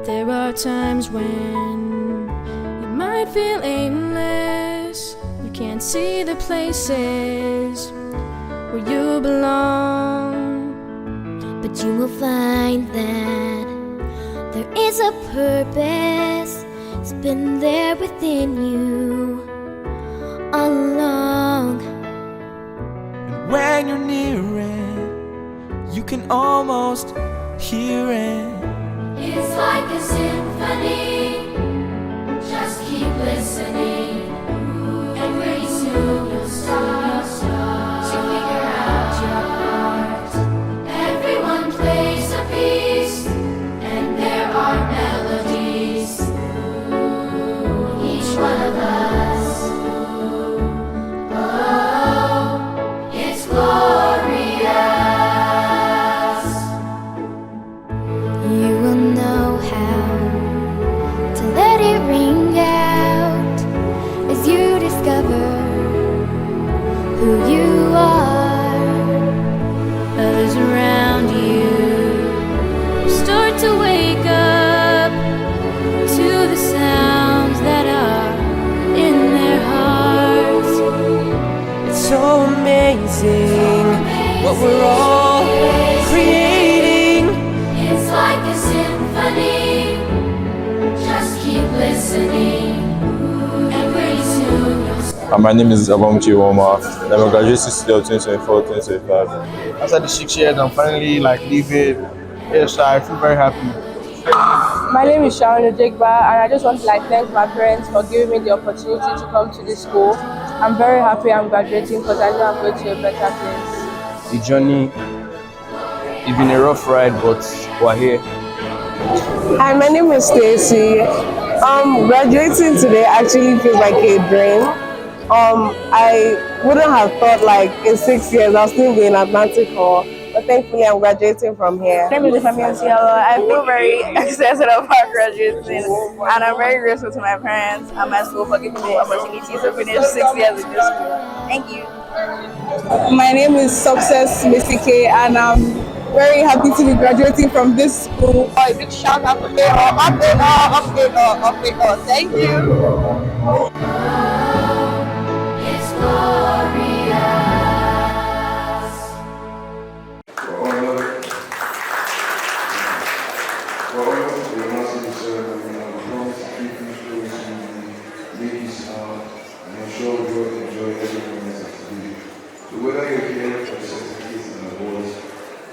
There are times when you might feel aimless. You can't see the places where you belong. But you will find that there is a purpose. It's been there within you all along. And when you're near it, you can almost hear it. It's like a symphony. Just keep listening, and pretty soon you'll start to figure out your part. Everyone plays a piece, and there are melodies. Each one of us. Oh, it's glorious. You will know how to let it ring out as you discover who you are. Others around you start to wake up to the sounds that are in their hearts. It's so amazing what we're all creating. It's like a symphony. Just keep listening, and pretty soon you'll My name is Abamchi Woma. I'm a graduate student of 2024-2025. After the 6 years, I'm finally leaving. Yes, so I feel very happy. My name is Sharon Ojegba, and I just want to thank my parents for giving me the opportunity to come to this school. I'm very happy I'm graduating because I know I'm going to a better place. The journey, it's been a rough ride, but we're here. Hi, my name is Stacy. Graduating today actually feels like a dream. I wouldn't have thought in 6 years I'll still be in Atlantic Hall, but thankfully I'm graduating from here. My name is Ifeanyi Osiala. I feel very excited about graduating, and I'm very grateful to my parents and my school for giving me the opportunity to finish 6 years in this school. Thank you. My name is Success Misike, and I'm very happy to be graduating from this school. A big shout out to Ahall. Thank you. it's glorious. For all the massive ceremony, I'm proud to keep influencing ladies and I'm sure you'll enjoy every moment of today. So whether you're here for certificates and awards,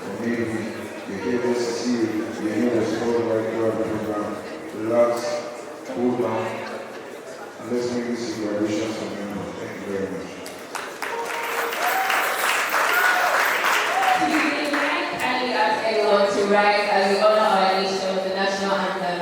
or maybe you're here just to see the end of the right throughout the program, relax, cool down, and let's make this a graduation ceremony. Thank you very much. Kindly ask everyone to rise as we honor our nation with the national anthem.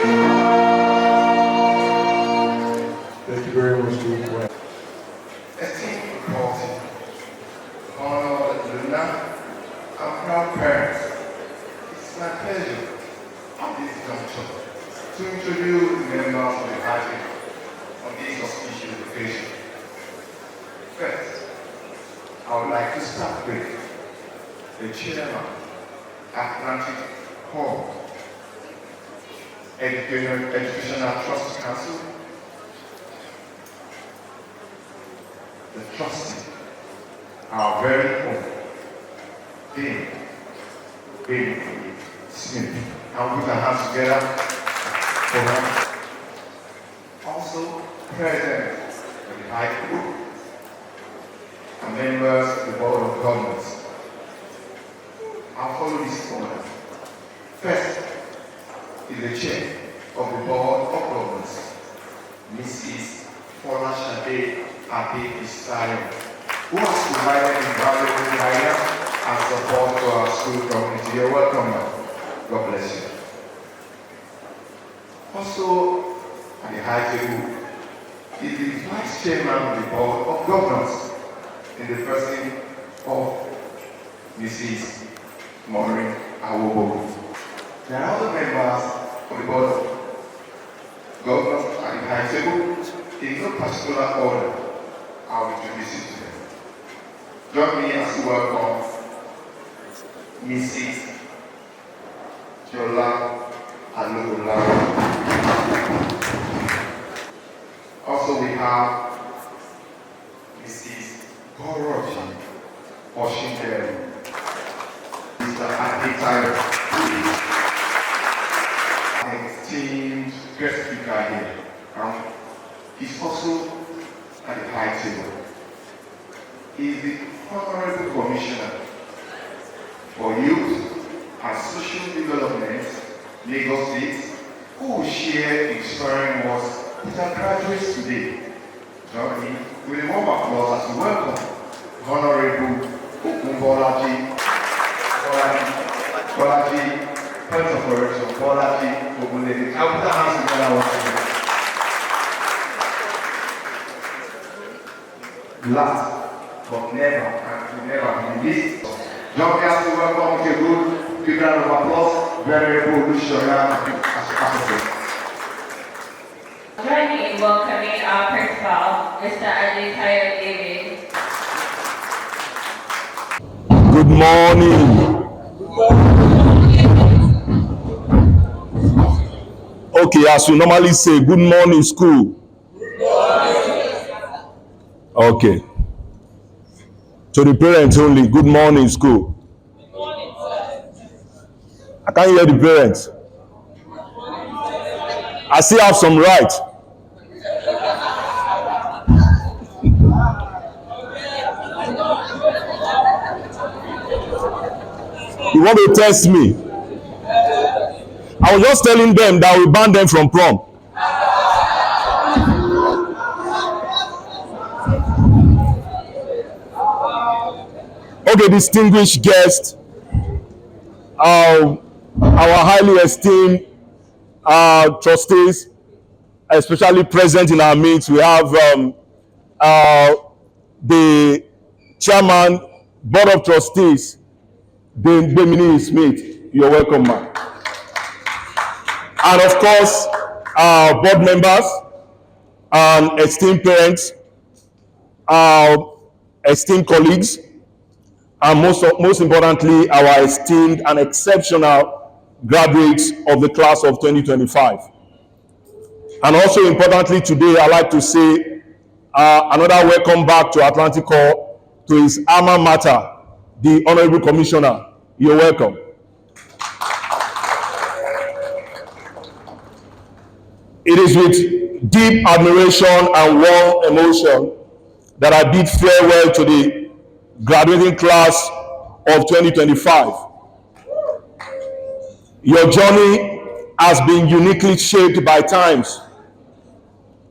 Thank you very much, Steve. Esteemed faculty, honored alumni, and proud parents, it's my pleasure at this juncture to introduce the members of the party on this auspicious occasion. First, I would like to start with the chairman, Atlantic Hall, Educational Trust Council, the trustee, our very own Dean Smith. And we put our hands together for her. Also, President of the High Group and members of the Board of Governors. I'll follow this order. First is the Chair of the Board of Governors, Mrs. Folashade Ade-Isayo, who has provided invaluable guidance and support to our school community. You're welcome, ma'am. God bless you. Also, at the high table is the Vice Chairman of the Board of Governors in the person of Mrs. Maureen Awobo. There are other members of the Board of Governors at the high table. In no particular order, I will introduce you to them. Join me as we welcome Mrs. Jola Alula. Also, we have Mrs. Goroji Washington, Mr. Aditayo, an esteemed guest speaker here. He's also at the high table. He is the Honorable Commissioner for Youth and Social Development, Lagos State, who will share inspiring words with our graduates today. Join me with a warm applause as we welcome Honorable Bolaji, Point of Correction, Bolaji Ogunlede. I'll put our hands together once again. Last but never be least, join me as we welcome with a good big round of applause, Venerable Luciana Asopese. Join me in welcoming our principal, Mr. Aditayo David. Good morning. Okay, as we normally say, good morning, school. Okay. To the parents only, good morning, school. I can't hear the parents. I still have some right. You want to test me? I was just telling them that we banned them from prom. Okay, distinguished guests, our highly esteemed trustees, especially present in our midst. We have the chairman, board of trustees, Bemini Smith. You're welcome, man. And of course, our board members and esteemed parents, our esteemed colleagues, and most importantly, our esteemed and exceptional graduates of the class of 2025. And also importantly today, I'd like to say another welcome back to Atlantic Hall, to his alma mater, the Honorable Commissioner. You're welcome. It is with deep admiration and warm emotion that I bid farewell to the graduating class of 2025. Your journey has been uniquely shaped by times,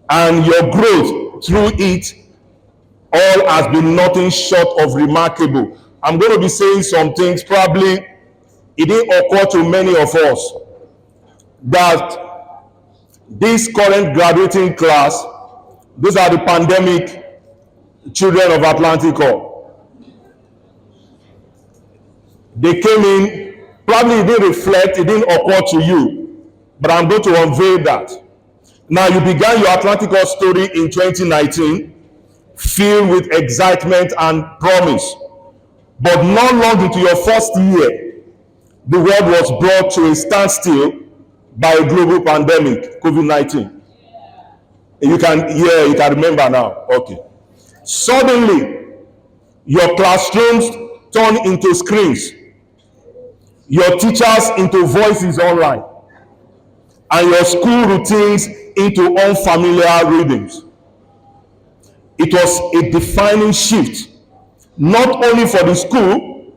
and your growth through it all has been nothing short of remarkable. I'm going to be saying some things, probably it didn't occur to many of us, that This current graduating class, those are the pandemic children of Atlantic Hall. They came in, probably it didn't reflect, it didn't occur to you, but I'm going to unveil that. Now, you began your Atlantic Hall story in 2019, filled with excitement and promise. But not long into your first year, the world was brought to a standstill by a global pandemic, COVID-19. You can remember now. Okay. Suddenly, your classrooms turned into screens, your teachers into voices online, and your school routines into unfamiliar rhythms. It was a defining shift, not only for the school,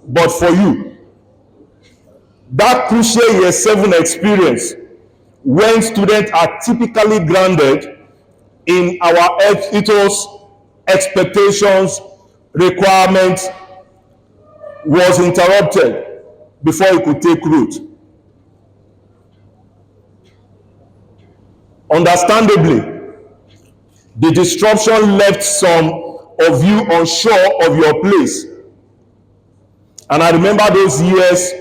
but for you. That crucial year 7 experience, when students are typically grounded in our ethos, expectations, requirements, was interrupted before it could take root. Understandably, the disruption left some of you unsure of your place. And I remember those years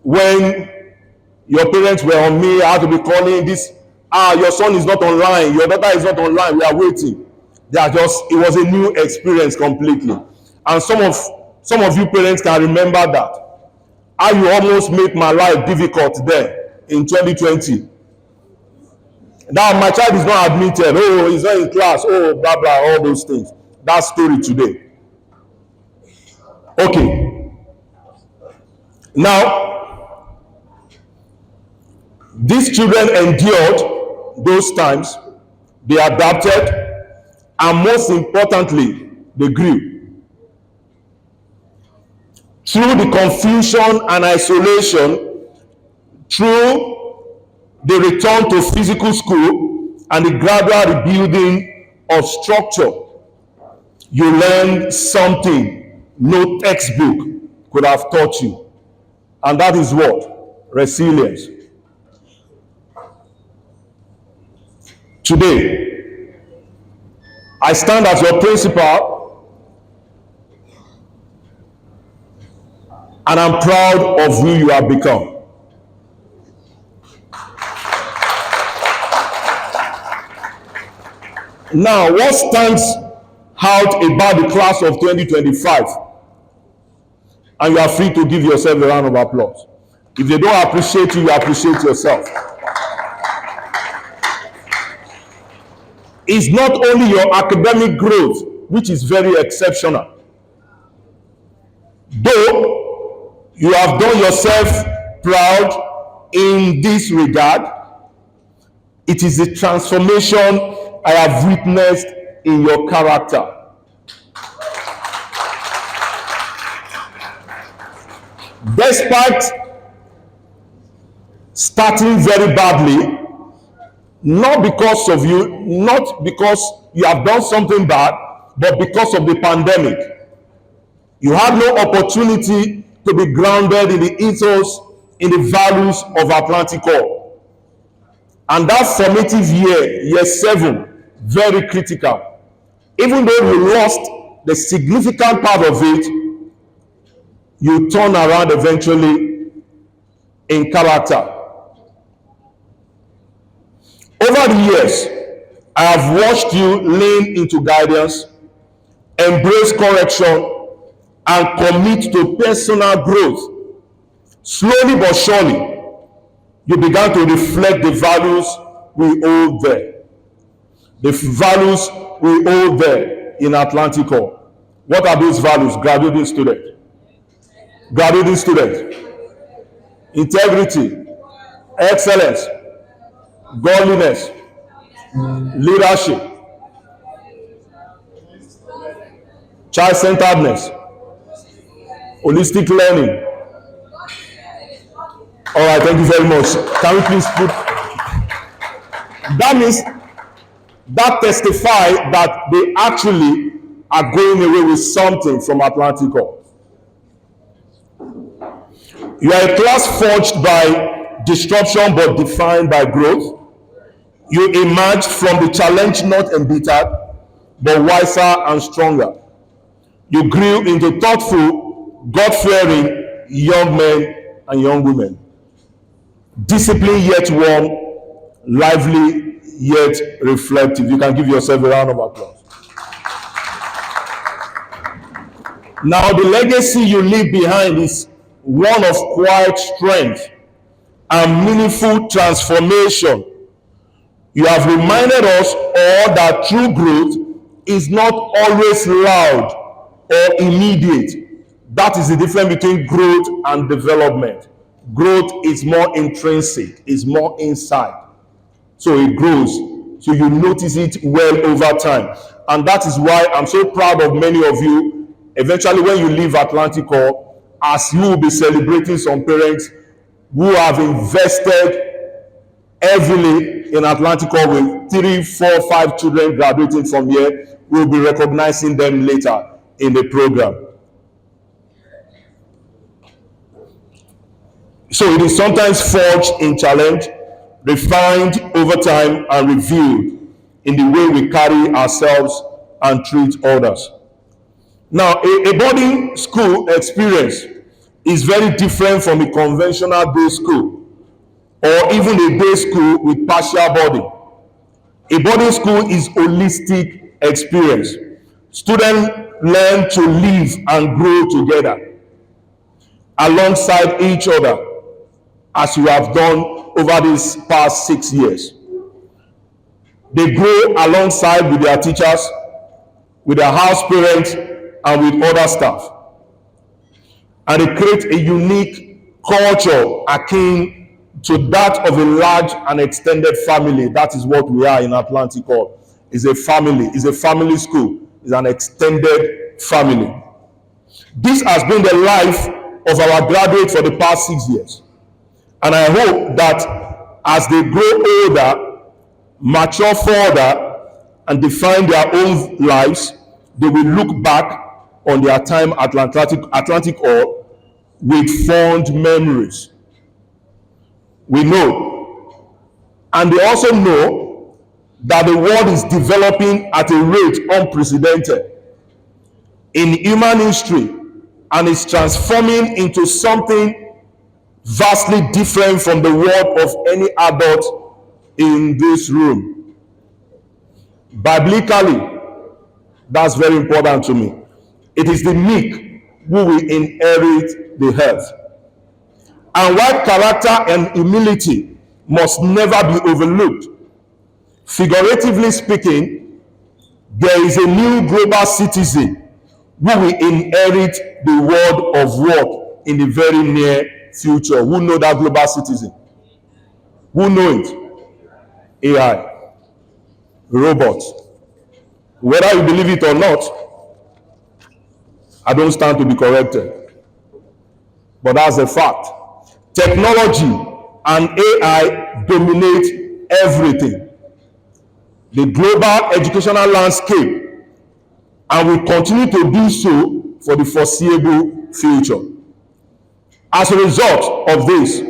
when your parents were on me. I had to be calling this, your son is not online, your daughter is not online, we are waiting. It was a new experience completely. And some of you parents can remember that. How you almost make my life difficult there in 2020. Now my child is not admitted, oh, he's not in class, oh, blah, blah, all those things. That story today. Okay. Now, these children endured those times, they adapted, and most importantly, they grew. Through the confusion and isolation, through the return to physical school and the gradual rebuilding of structure, you learned something no textbook could have taught you. And that is what? Resilience. Today, I stand as your principal, and I'm proud of who you have become. Now, what stands out about the class of 2025? And you are free to give yourself a round of applause. If they don't appreciate you, you appreciate yourself. It's not only your academic growth, which is very exceptional. Though you have done yourself proud in this regard, it is the transformation I have witnessed in your character. Despite starting very badly, not because of you, not because you have done something bad, but because of the pandemic, you had no opportunity to be grounded in the ethos, in the values of Atlantic Hall. And that formative year 7, very critical. Even though you lost the significant part of it, you turn around eventually in character. Over the years, I have watched you lean into guidance, embrace correction, and commit to personal growth. Slowly but surely, you began to reflect the values we hold there. The values we hold there in Atlantic Hall. What are those values? Graduating student. Graduating student. Integrity. Excellence. Godliness. Leadership. Child-centeredness. Holistic learning. All right, thank you very much. Can we please put... That means that testify that they actually are going away with something from Atlantic Hall. You are a class forged by disruption but defined by growth. You emerged from the challenge not embittered, but wiser and stronger. You grew into thoughtful, God-fearing young men and young women. Disciplined yet warm, lively yet reflective. You can give yourself a round of applause. Now, the legacy you leave behind is one of quiet strength and meaningful transformation. You have reminded us all that true growth is not always loud or immediate. That is the difference between growth and development. Growth is more intrinsic, is more inside. So it grows. So you notice it well over time. And that is why I'm so proud of many of you. Eventually, when you leave Atlantic Hall, as you will be celebrating some parents who have invested heavily in Atlantic Hall with 3, 4, 5 children graduating from here, we'll be recognizing them later in the program. So it is sometimes forged in challenge, refined over time, and revealed in the way we carry ourselves and treat others. Now, a boarding school experience is very different from a conventional day school or even a day school with partial boarding. A boarding school is holistic experience. Students learn to live and grow together alongside each other, as you have done over these past 6 years. They grow alongside with their teachers, with their house parents, and with other staff. And they create a unique culture akin to that of a large and extended family. That is what we are in Atlantic Hall. It's a family, it's a family school, it's an extended family. This has been the life of our graduates for the past 6 years. And I hope that as they grow older, mature further, and define their own lives, they will look back on their time at Atlantic Hall with fond memories. We know. And they also know that the world is developing at a rate unprecedented in human history and is transforming into something vastly different from the world of any adult in this room. Biblically, that's very important to me. It is the meek who will inherit the earth. And while character and humility must never be overlooked, figuratively speaking, there is a new global citizen who will inherit the world of work in the very near future. Who know that global citizen? Who know it? AI, robots. Whether you believe it or not, I don't stand to be corrected. But that's a fact. Technology and AI dominate everything. The global educational landscape, and will continue to do so for the foreseeable future. As a result of this,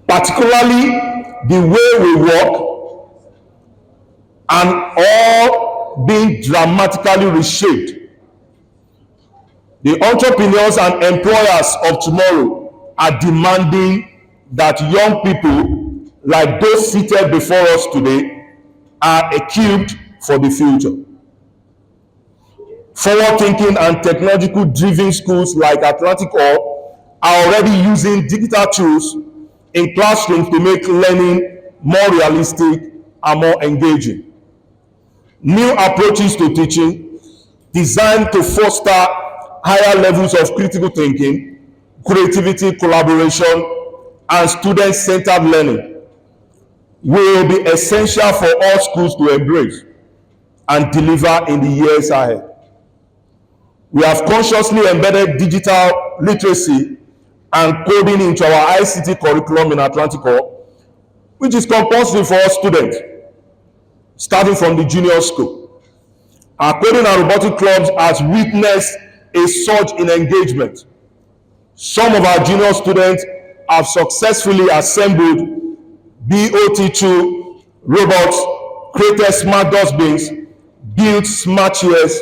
particularly the way we work, and all being dramatically reshaped, the entrepreneurs and employers of tomorrow are demanding that young people like those seated before us today are equipped for the future. Forward-thinking and technological-driven schools like Atlantic Hall are already using digital tools in classrooms to make learning more realistic and more engaging. New approaches to teaching designed to foster higher levels of critical thinking, creativity, collaboration, and student-centered learning will be essential for all schools to embrace and deliver in the years ahead. We have consciously embedded digital literacy and coding into our ICT curriculum in Atlantic Hall, which is compulsory for all students, starting from the junior school. Our coding and robotic clubs has witnessed a surge in engagement. Some of our junior students have successfully assembled BOT2 robots, created smart dustbins, built smart chairs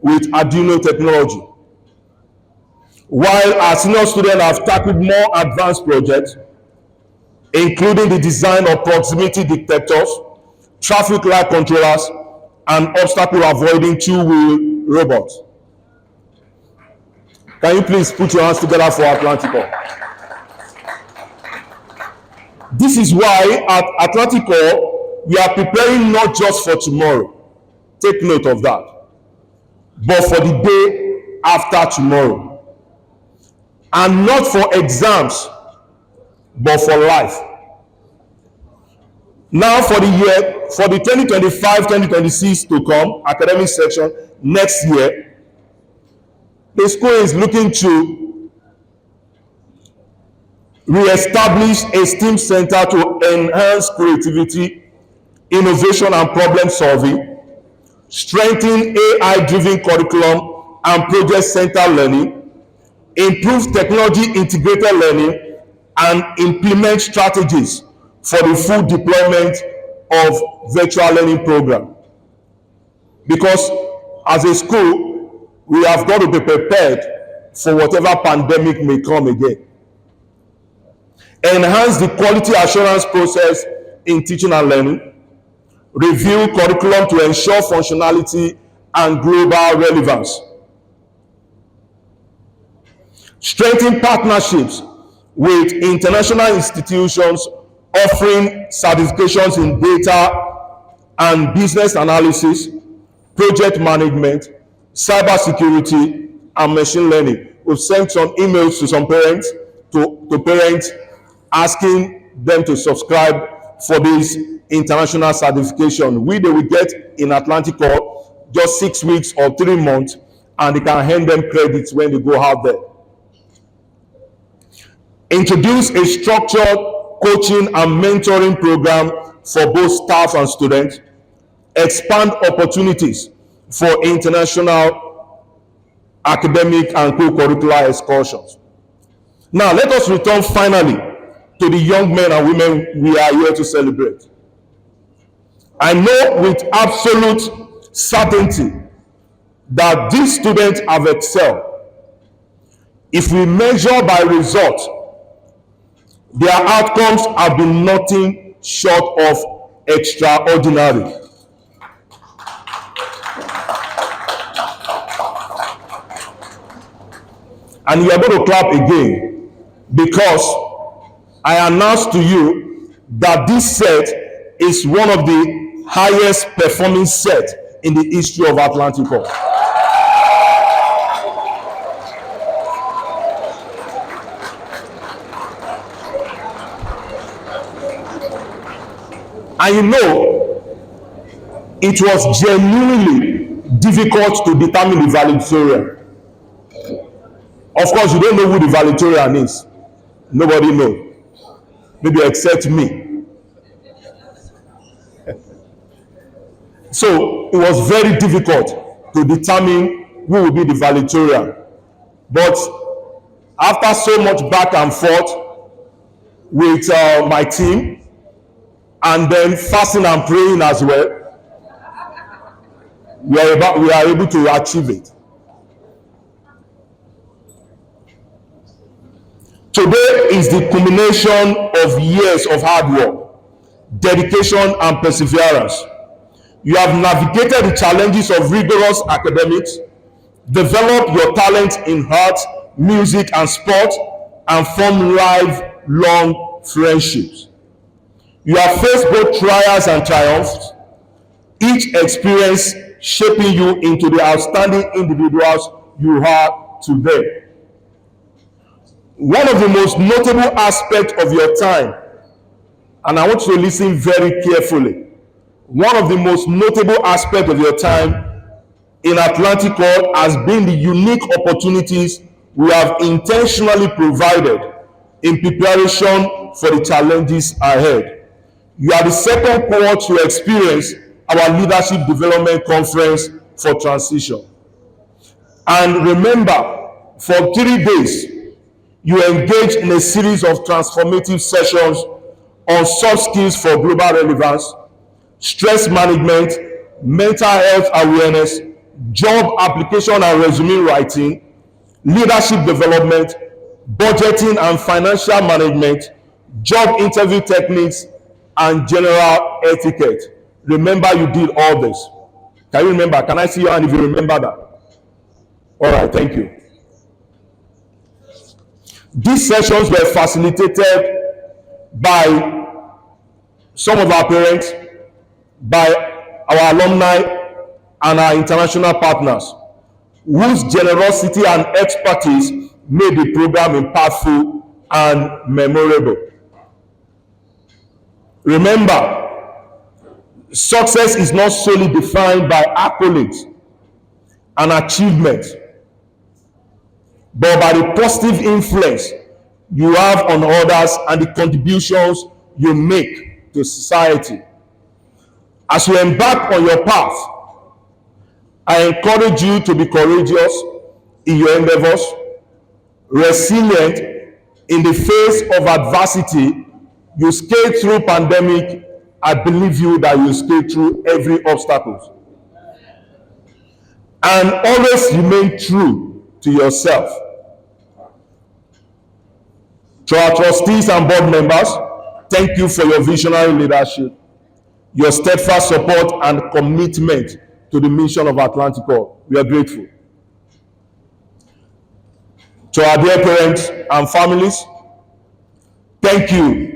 with Arduino technology. While our senior students have tackled more advanced projects, including the design of proximity detectors, traffic light controllers, and obstacle avoiding two-wheel robots. Can you please put your hands together for Atlantico? This is why at Atlantico, we are preparing not just for tomorrow, take note of that, but for the day after tomorrow. And not for exams, but for life. Now for the 2025-2026 to come, academic section, next year, the school is looking to re-establish a STEAM center to enhance creativity, innovation, and problem solving, strengthen AI-driven curriculum and project-centered learning, improve technology integrated learning, and implement strategies for the full deployment of virtual learning program. Because as a school, we have got to be prepared for whatever pandemic may come again. Enhance the quality assurance process in teaching and learning, review curriculum to ensure functionality and global relevance, strengthen partnerships with international institutions offering certifications in data and business analysis, project management, cybersecurity, and machine learning. We've sent some emails to some parents, to parents asking them to subscribe for this international certification. They will get in Atlantico just 6 weeks or 3 months, and they can hand them credits when they go out there. Introduce a structured coaching and mentoring program for both staff and students. Expand opportunities for international academic and co-curricular excursions. Now, let us return finally to the young men and women we are here to celebrate. I know with absolute certainty that these students have excelled. If we measure by results, their outcomes have been nothing short of extraordinary. And we are going to clap again because I announce to you that this set is one of the highest performing sets in the history of Atlantico. And you know, it was genuinely difficult to determine the valedictorian. Of course, you don't know who the valedictorian is. Nobody knows. Maybe except me. So it was very difficult to determine who will be the valedictorian. But after so much back and forth with my team, and then fasting and praying as well, we are able to achieve it. Today is the culmination of years of hard work, dedication, and perseverance. You have navigated the challenges of rigorous academics, developed your talent in art, music, and sport, and formed lifelong friendships. You have faced both trials and triumphs, each experience shaping you into the outstanding individuals you are today. One of the most notable aspects of your time, and I want you to listen very carefully, one of the most notable aspects of your time in Atlantico has been the unique opportunities we have intentionally provided in preparation for the challenges ahead. You are the second cohort to experience our Leadership Development Conference for Transition. And remember, for 3 days, You engage in a series of transformative sessions on soft skills for global relevance, stress management, mental health awareness, job application and resume writing, leadership development, budgeting and financial management, job interview techniques, and general etiquette. Remember, you did all this. Can you remember? Can I see your hand if you remember that? All right, thank you. These sessions were facilitated by some of our parents, by our alumni, and our international partners, whose generosity and expertise made the program impactful and memorable. Remember, success is not solely defined by accolades and achievements, but by the positive influence you have on others and the contributions you make to society. As you embark on your path, I encourage you to be courageous in your endeavors, resilient in the face of adversity. You scale through pandemic. I believe you that you scale through every obstacle. And always remain true to yourself. To our trustees and board members, thank you for your visionary leadership, your steadfast support and commitment to the mission of Atlantic Hall. We are grateful. To our dear parents and families, thank you.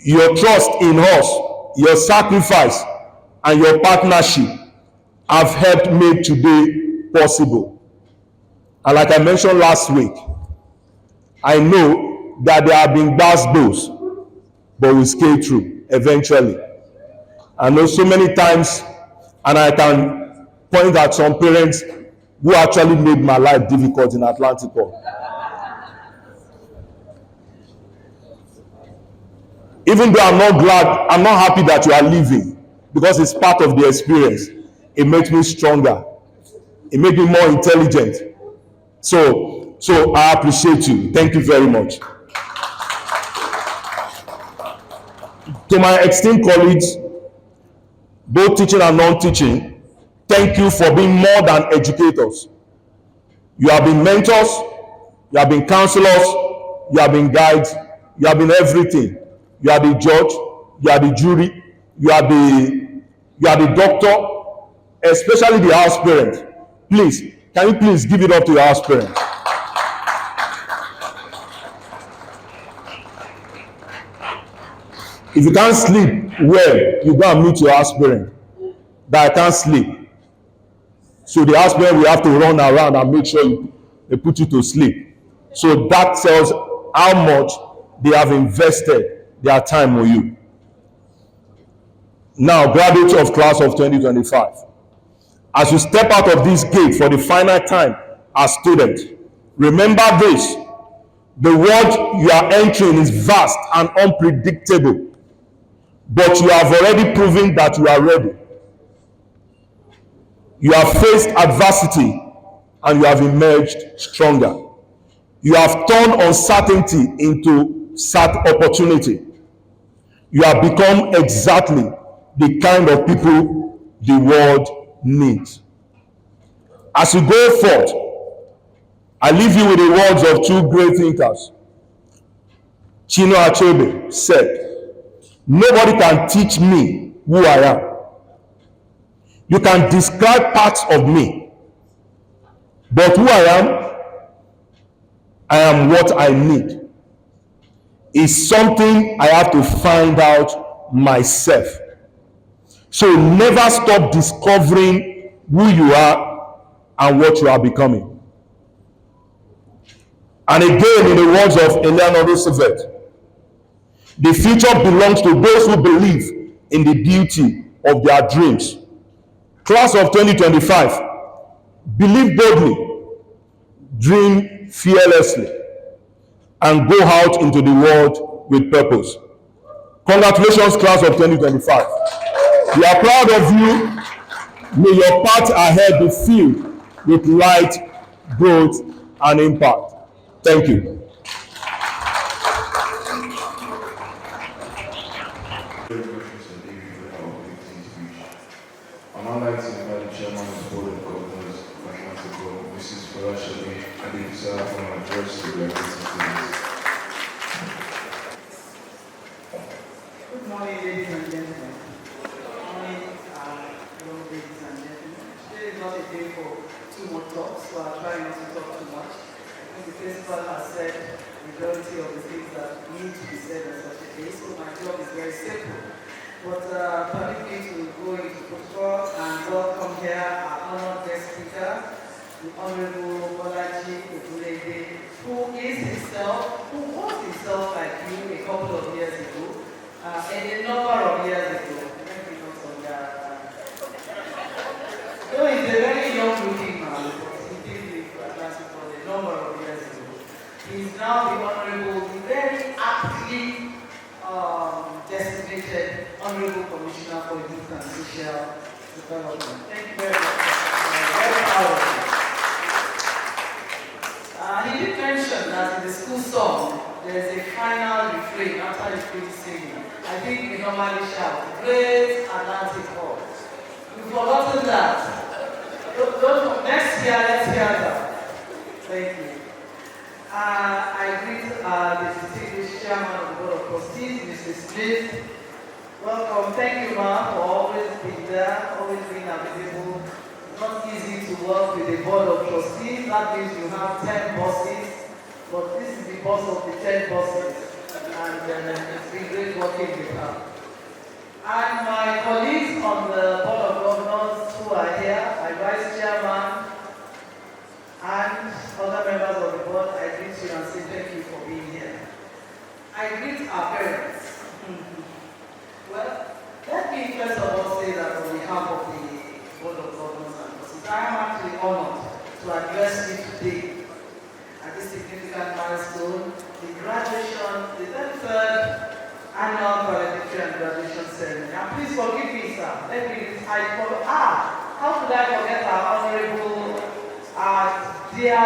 Your trust in us, your sacrifice, and your partnership have helped make today possible. And like I mentioned last week, I know that there have been blows, but we scale through eventually. I know so many times, and I can point at some parents who actually made my life difficult in Atlantic Hall. Even though I'm not happy that you are leaving, because it's part of the experience. It makes me stronger. It makes me more intelligent. So I appreciate you. Thank you very much. To my esteemed colleagues, both teaching and non-teaching, thank you for being more than educators. You have been mentors, you have been counselors, you have been guides, you have been everything. You are the judge, you are the jury, you are the doctor, especially the house parent. Please, can you please give it up to your house parent? If you can't sleep well, you go and meet your house parent. That I can't sleep. So the house parent will have to run around and make sure they put you to sleep. So that tells how much they have invested their time with you. Now, graduates of class of 2025, as you step out of this gate for the final time as students, remember this: the world you are entering is vast and unpredictable, but you have already proven that you are ready. You have faced adversity and you have emerged stronger. You have turned uncertainty into opportunity. You have become exactly the kind of people the world needs. As you go forth, I leave you with the words of two great thinkers. Chino Achebe said, "Nobody can teach me who I am. You can describe parts of me, but who I am what I need. Is something I have to find out myself." So never stop discovering who you are and what you are becoming. And again, in the words of Eleanor Roosevelt, the future belongs to those who believe in the beauty of their dreams. Class of 2025, believe boldly, dream fearlessly, and go out into the world with purpose. Congratulations, class of 2025. We are proud of you. May your path ahead be filled with light, growth, and impact. Thank you. Board of Governors of Atlantic Board, Mrs. Farashabi Adibisa, from address to the students. Good morning, ladies and gentlemen. Good morning, young ladies and gentlemen. Today is not a day for too much talk, so I'll try not to talk too much. I think the principal has said the majority of the things that need to be said on such a day, so my job is very simple. But permit me to go into protocol and welcome here our honored guest speaker, the Honorable Bolaji Ogunlede, who was himself like you a couple of years ago. And a number of years ago, though he's a very young looking man, but he did live Atlantic for a number of years ago. He's now the Honorable, the very aptly designated Honorable Commissioner for Youth and Social Development. Thank you very much. Very proud of you. He did mention that in the school song, there is a final refrain after the finish singing. I think we normally shout, Great Atlantic Hall. We've forgotten that. Next year, let's hear that. Thank you. I greet the distinguished chairman of the Board of Trustees, Mrs. Smith. Welcome. Thank you, ma'am, for always being there, always being available. It's not easy to work with the Board of Trustees. That means you have 10 bosses, but this is the boss of the 10 bosses. And it's been great working with her. And my colleagues on the Board of Governors who are here, my Vice Chairman, and other members of the board, I greet you and say thank you for being here. I greet our parents. Well, let me first of all say that on behalf of the Board of Governors and Trustees, I am actually honored to address you today at this significant milestone, the graduation, the 33rd annual valedictory and graduation ceremony. And please forgive me, sir. Let me how could I forget our honorable, dear,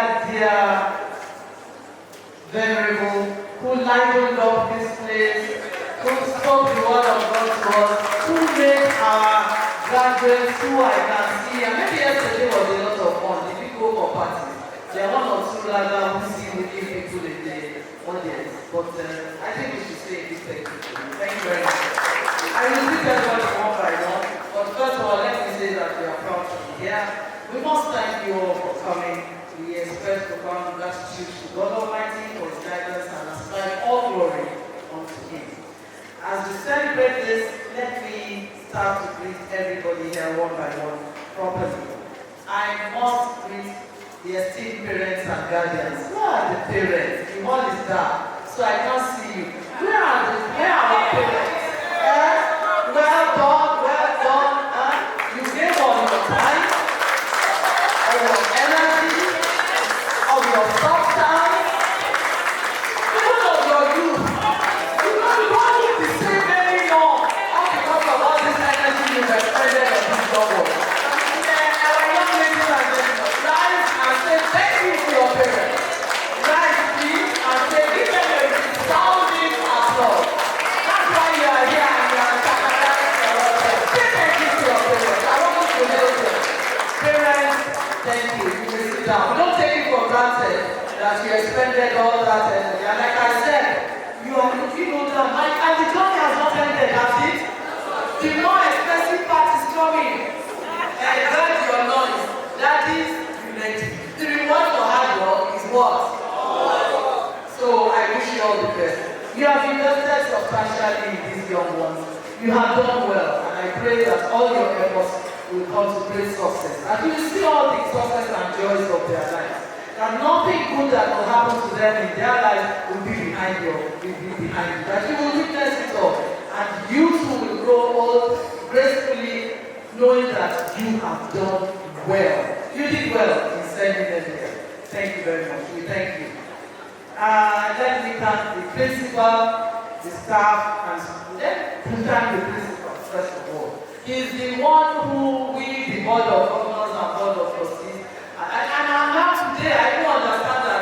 venerable, who lightened up this place, who spoke the word of God to us, who made our graduates who I can see, and maybe yesterday was a lot of fun. The people go for parties. There are one or two rather who see looking people in the audience, but I think we should say a big thank you. Thank you very much. I will greet everybody one by one, but first of all, let me say that we are proud to be here. We must thank you all for coming. We express profound gratitude to God Almighty for His guidance and ascribe all glory unto Him. As we celebrate this, let me start to greet everybody here one by one properly. I must greet the esteemed parents and guardians. Where are the parents? The hall is dark, so I can't see you. Where are our parents? Well done, well done. You gave all your time, all your energy, all your substance, even of your youth. You don't need to stay very long, all because of all this energy you've expended on this job. Our young ladies and gentlemen, rise and say thank you to your parents. Rise, please, and say give them a resounding applause. That's why you are here and you are say thank you to your parents. I want you to know them. Parents, thank you. You will sit down. Don't take it for granted that you expended all that energy. And like I said, you are looking older, and the journey has not ended, has it? The more expensive part is coming. And heard your noise. That is unity. The reward for hard work is what? So I wish you all the best. You have invested substantially in these young ones. You have done well, and I pray that all your efforts will come to great success. And you will see all the success and joys of their lives. That nothing good that will happen to them in their life will be behind you. That you will witness it all. And you too will grow old gracefully, knowing that you have done well. You did well in sending them here. Thank you very much. We thank you. Let me thank the principal, the staff, and let me thank the principal first of all. He's the one who we, the Board of Governors and Board of Trustees, and I'm now today, I do understand that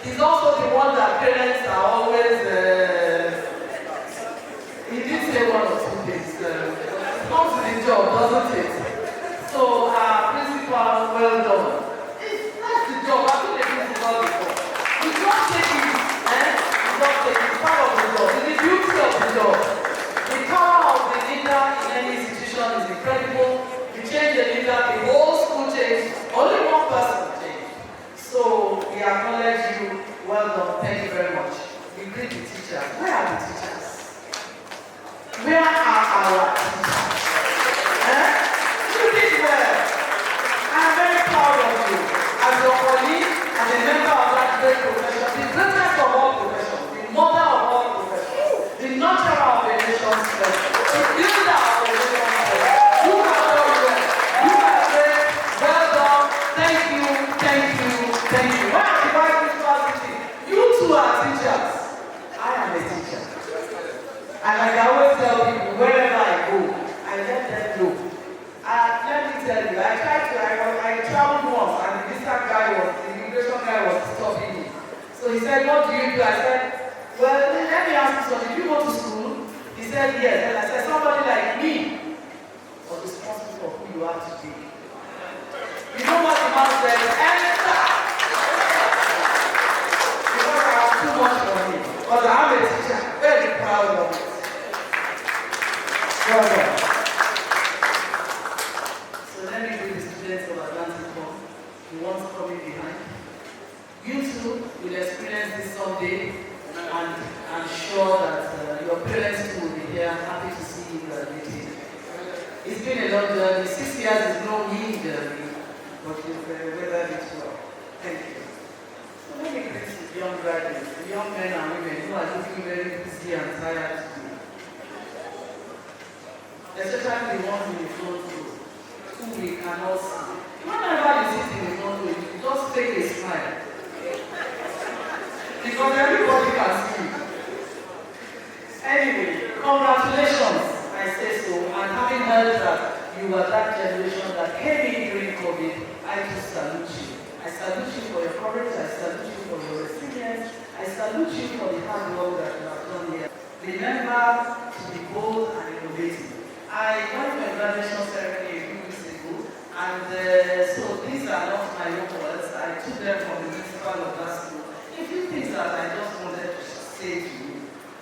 he's also the one that parents are always, he did say one or two things, it comes to the job, doesn't it? So our principal the teachers. Where are the teachers? Where are our teachers? You did well. I'm very proud of you. As your colleague, as a member of that great profession, the greatest of all professions, the mother of all professions, the nurturer of the nation's strength, the builder of the nation's strength. You have done well. You are great. Well done. Thank you, thank you, thank you. Why are the vice principal teaching? You two are teachers. I am a teacher. And like I always tell people, wherever I go, I let them know. Let me tell you, I traveled once and the immigration guy was stopping me. So he said, what do you do? I said, well, let me ask you something. Do you go to school? He said, yes. And I said, somebody like me was responsible for who you are today. You know what the man said? Enter! Because I have too much for me. But I'm a teacher, very proud of it. Well done. So let me give the students of Atlantic Hall the ones coming behind. You too will experience this someday, and I'm sure that your parents too will be here, happy to see you graduating. It's been a long journey. 6 years is no mean journey, but you've weathered it well. Thank you. So let me greet the young graduates, the young men and women who are looking very busy and tired today. Especially the ones in the front row, who we cannot see. Whenever you sit in the front row, you just take a smile. Because everybody can see you. Anyway, congratulations, I say so, and having heard that you were that generation that came in during COVID, I just salute you. I salute you for your courage, I salute you for your resilience, I salute you for the hard work that you have done here. Remember to be bold and innovative. I went to a graduation ceremony a few weeks ago, and so these are not my own words. I took them from the principal of that school. A few things that I just wanted to say to you.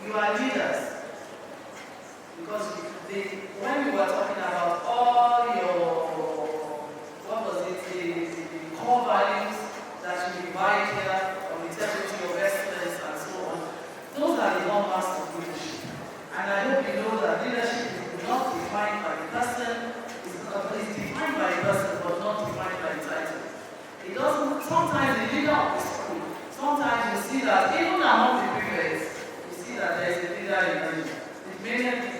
You are leaders. Because when you were talking about all your, what was it, the core values that you divide here on integrity of excellence and so on, those are the hallmarks of leadership. And I hope you know that leadership is not defined by the person, it's defined by the person, but not defined by the title. It doesn't, sometimes the leader of the school, sometimes you see that even among the prefects, you see that there is a leader in the it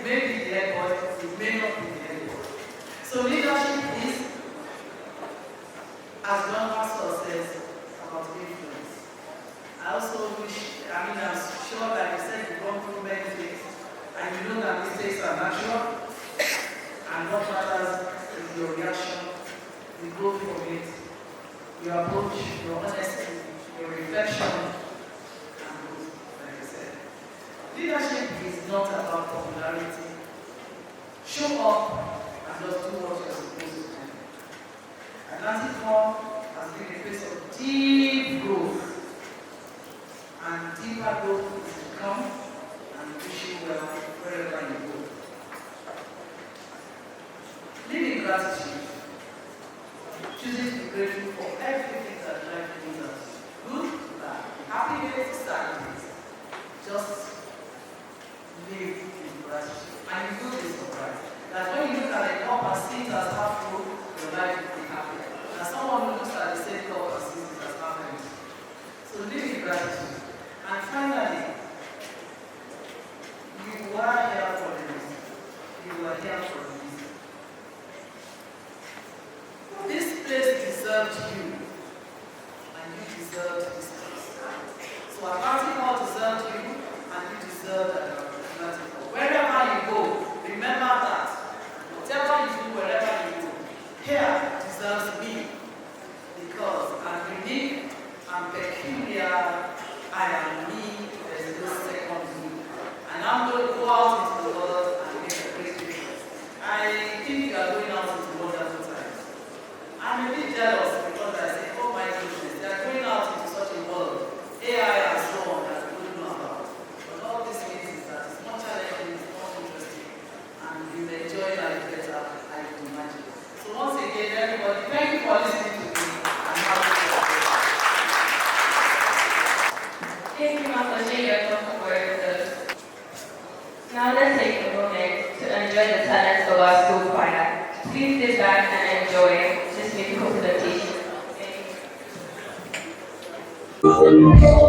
may be the head boy, it may not be the head boy. So leadership is, as John Pastor says, about influence. I also wish, I'm sure that you said you've gone through many things, and you know that mistakes are natural, and what matters is your reaction, the growth from it, your approach, your honesty, your reflection, and growth, like I said. Leadership is not about popularity. Show up and just do what you're supposed to do. Atlantic Hall has been a place of deep growth, and deeper growth is to come, and wish you well wherever you go. Live in gratitude. Choosing to be grateful for everything that life gives us. Good, bad, happy days, sad days. Just live in gratitude. And you will be surprised that when you look at the cup and see it as half full, your life will be happy. And someone who looks at the same cup and sees it as half empty. So live in gratitude. And finally, you are here for a reason. You are here for a reason. This place deserves you, and you deserve this place. So Atlantic Hall deserves you, and you deserve Atlantic Hall. Wherever you go, remember that. Whatever you do, wherever you go, here deserves me, because I'm unique, I'm peculiar, I am me, there is no second me. And I'm going to go out into the world and make a great difference. I think you are going out into the world at the time. I'm a bit jealous because I say, oh my goodness, they are going out into such a world, AI and so on, that we don't know about. But all this means is that it's more challenging, it's more interesting, and you enjoy life better, I can imagine. So once again, everybody, thank you for listening to me, and have a good day. Thank you, Master J. Now let's take a moment to enjoy the talents of our school choir. Please sit back and enjoy this musical presentation. Thank you.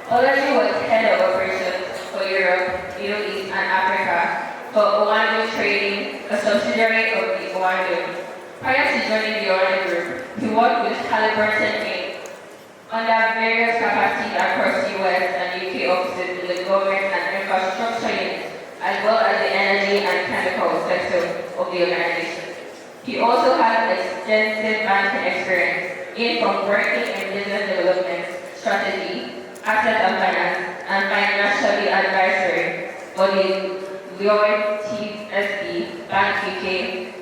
Olaju was head of operations for Europe, Middle East, and Africa for Owando Trading, a subsidiary of the Owando. Prior to joining the Owando Group, he worked with Halliburton Inc. under various capacities across US and UK offices in the government and infrastructure units, as well as the energy and chemical sector of the organization. He also has extensive banking experience from working in business development, strategy, asset and finance, and financial advisory for the Lloyd TSB, Bank UK,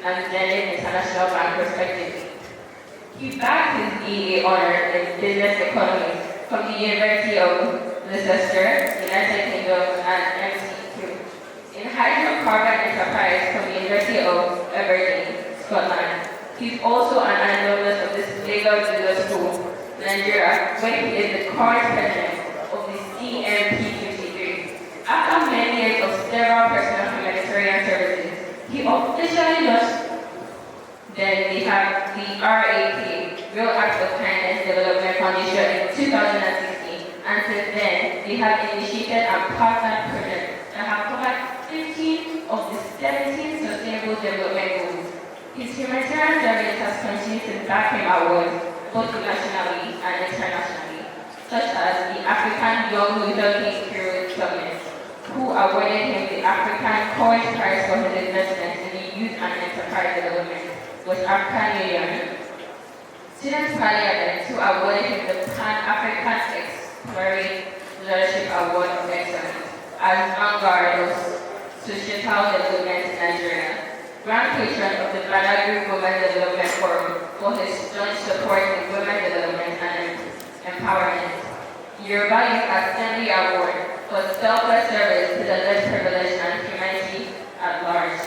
and Zenith International Bank respectively. He backed his BA honor in business economics from the University of Leicester, United Kingdom, and MCQ. In hydrocarbon enterprise from the University of Aberdeen, Scotland. He's also an alumnus of this Lagos Legal School, Nigeria, where he is the current president of the CMP53. After many years of several personal humanitarian services, he officially launched. Then we have the RAK, Real Acts of Kindness Development Foundation in 2016, and since then, they have initiated and partnered projects that have covered 15 of the 17 Sustainable Development Goals. His humanitarian service has continued to back him awards, both nationally and internationally, such as the African Young Leader King Hero Summit, who awarded him the African Courage Prize for his investment in the youth and enterprise development with African Union. Student Parliament, who awarded him the Pan-African Exemplary Leadership Award of Excellence as vanguard of societal development in Nigeria. Grand Patron of the Badagry Women Development Forum for his staunch support in women development and empowerment. Yoruba Youth Assembly Award for selfless service to the less privileged and humanity at large.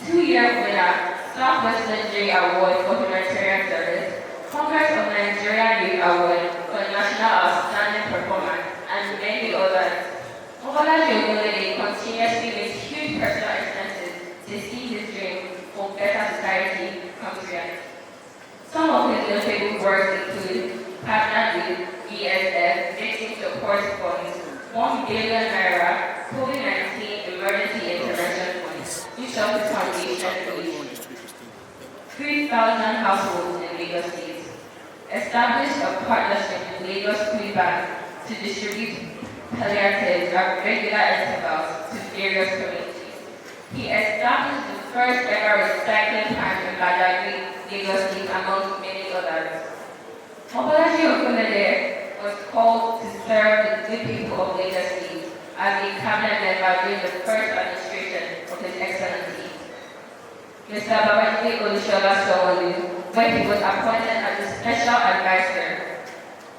2-year winner, Southwest Legendary Award for Humanitarian Service, Congress of Nigeria Youth Award for National Outstanding Performance, and many others. Obalaji Ogunlede continuously makes huge personal expenses to see his dream for better society come to reality. Some of his notable works include partnered with ESF Victim Support Funds, 1 billion naira COVID-19 Emergency Intervention Fund, which of his foundation for 3,000 households in Lagos State. Established a partnership with Lagos Food Bank to distribute palliatives at regular intervals to various communities. He established the first ever recycling plant in Badagry, Lagos State, among many others. Obalaji Ogunlede was called to serve the good people of Lagos State as a cabinet member during the first administration of His Excellency Mr. Babajide Olusola Sanwo-Olu, where he was appointed as a special advisor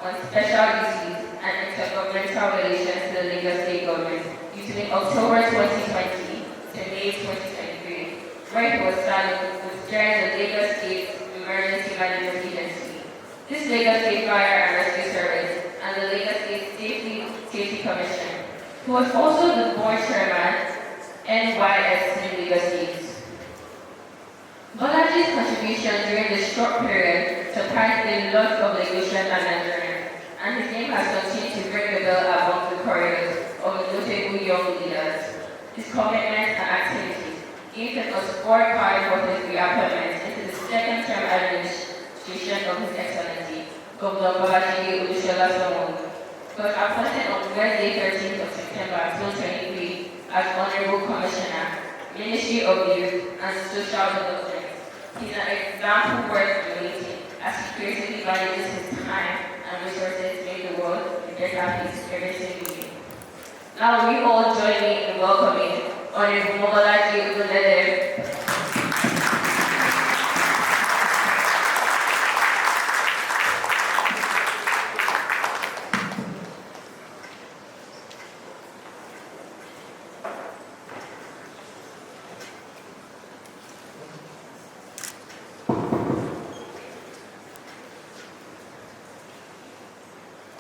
on special duties and intergovernmental relations to the Lagos State government between October 2020 to May 2023, where he was serving with during the Lagos State Emergency Management Agency. This Lagos State Fire and Rescue Service and the Lagos State Safety Commission. He was also the board chairman, NYSC Lagos State. Bolaji's contribution during this short period surprised a lot of Lagosians and Nigerians, and his name has continued to ring the bell among the corridors of notable young leaders. His commitment and activities gave him a scorecard for his reappointment into the second term administration of His Excellency, Governor Babajide Olusola Sanwo-Olu. He was appointed on Wednesday, 13th of September 2023 as Honorable Commissioner, Ministry of Youth and Social Development. He's an example worth emulating as he creatively manages his time and resources to make the world a better place every single day. Now we all join me in welcoming Honorable Obalaji Ogunlede.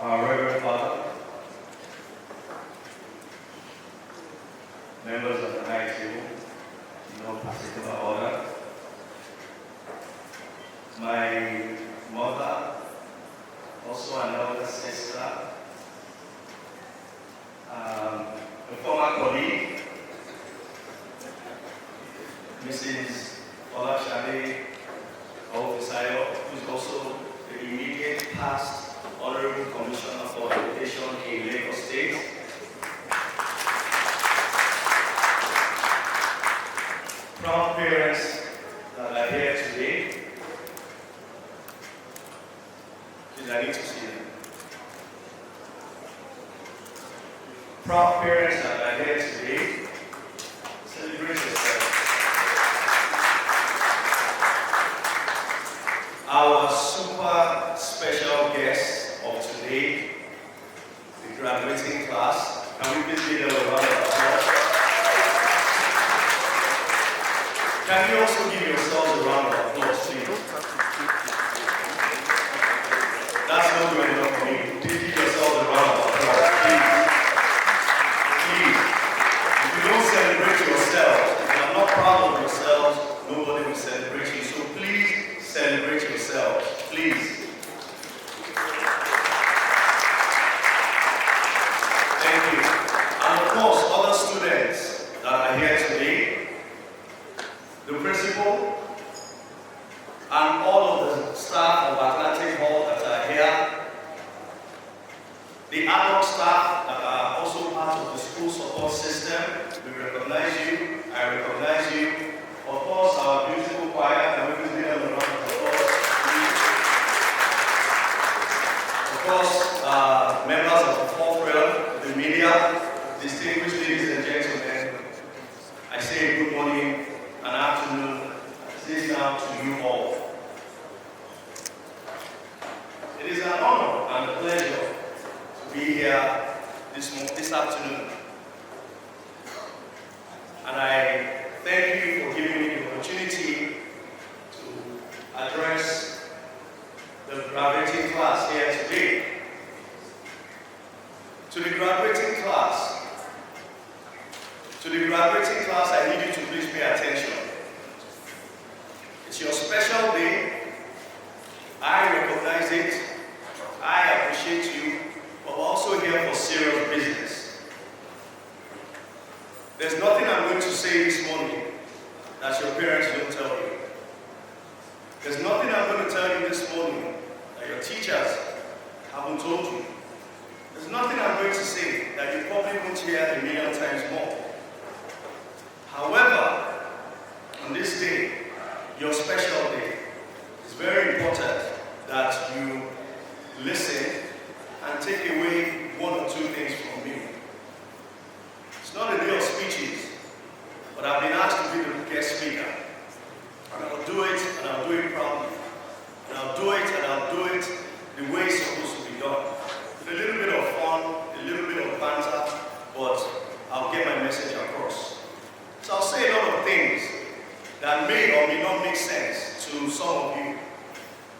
Our Reverend Father, members of the High Table, in no particular order, my mother, also an elder sister, a former colleague, Mrs. Olashade Ofisayo, who is also the immediate past Honorable Commissioner for Education in Lagos State. Proud parents that are here today. Please, I need to see them. Proud parents that are here today. Celebrate yourself. Our super special guest of today, the graduating class. Can we please give them a round of applause? Can you also give yourselves a round of applause, please? That's not good enough for me. Please give yourself a round of applause. Please. If you don't celebrate yourself, if you are not proud of yourselves, nobody will celebrate you. So please celebrate yourselves. Please. Thank you. And of course, other students that are here today, the principal, and all of the staff of Ahall that are here, the adult staff that are also part of the school support system, we recognize you, I recognize you. Of course, our beautiful choir, and we will give them a round of applause. Of course, members of the fourth rail, the media, distinguished ladies and gentlemen, I say good morning and afternoon. This is now to you all. It is an honor and a pleasure to be here this afternoon. And I thank you for giving me the opportunity to address the graduating class here today. To the graduating class, I need you to please pay attention. It's your special day. I recognize it. I appreciate you, but we're also here for serious business. There's nothing I'm going to say this morning that your parents don't tell you. There's nothing I'm going to tell you this morning that your teachers haven't told you. There's nothing I'm going to say that you probably won't hear a million times more. However, on this day, your special day, it's very important that you listen and take away one or two things from me. It's not a day of speeches, but I've been asked to be the guest speaker. And I'll do it, and I'll do it proudly. And I'll do it, and I'll do it the way it's supposed to be done. With a little bit of fun, a little bit of banter, but I'll get my message across. So I'll say a lot of things that may or may not make sense to some of you.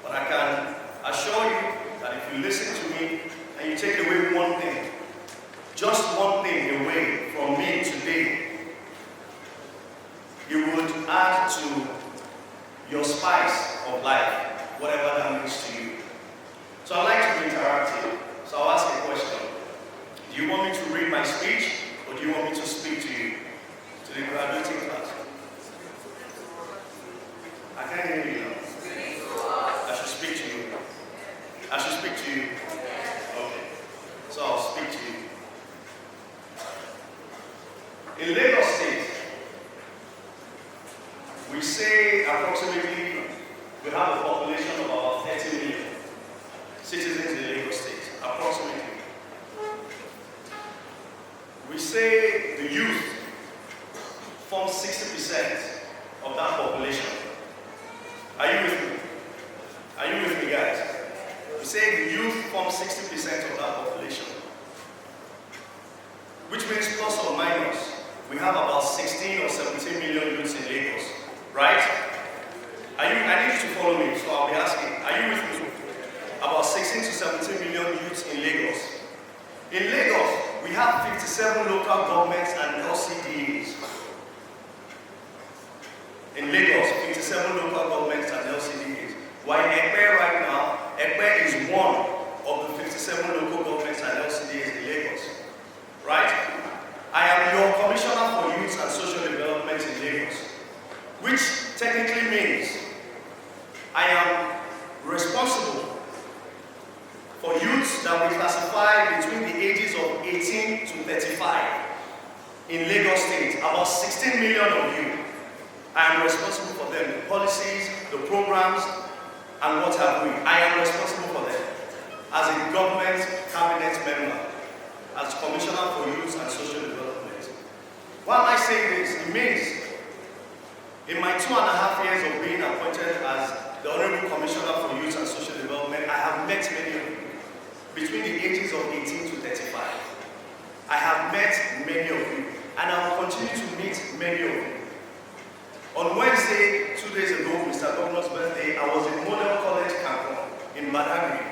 But I can assure you that if you listen to me and you take away one thing, just one thing away from me today, you would add to your spice of life, whatever that means to you. So I'd like to be interactive. So I'll ask a question. Do you want me to read my speech, or do you want me to speak to you, to the graduating class? I can't hear you now. I should speak to you. I should speak to you. Okay. So I'll speak to you. In Lagos State, we say approximately we have a population of about 30 million citizens in Lagos State, approximately. We say the youth form 60% of that population. Are you with me? Are you with me, guys? We say the youth form 60% of that population. Which means plus or minus, we have about 16 or 17 million youths in Lagos, right? I need you to follow me, so I'll be asking, are you with me? About 16 to 17 million youths in Lagos. In Lagos, we have 57 local governments and LCDs. In Lagos, 57 local governments and LCDs. While in Ekpe right now, Ekpe is one of the 57 local governments and LCDs in Lagos. Right? I am your Commissioner for Youth and Social Development in Lagos, which technically means I am responsible for youths that we classify between the ages of 18 to 35 in Lagos State. About 16 million of you. I am responsible for them, the policies, the programs, and what have we. I am responsible for them as a government cabinet member, as Commissioner for Youth and Social Development. Why am I saying this? It means in my 2.5 years of being appointed as the Honorable Commissioner for Youth and Social Development, I have met many of you between the ages of 18 to 35. I have met many of you, and I will continue to meet many of you. On Wednesday, 2 days ago, we Mr. Governor's birthday, I was in Model College Campus in Badagry.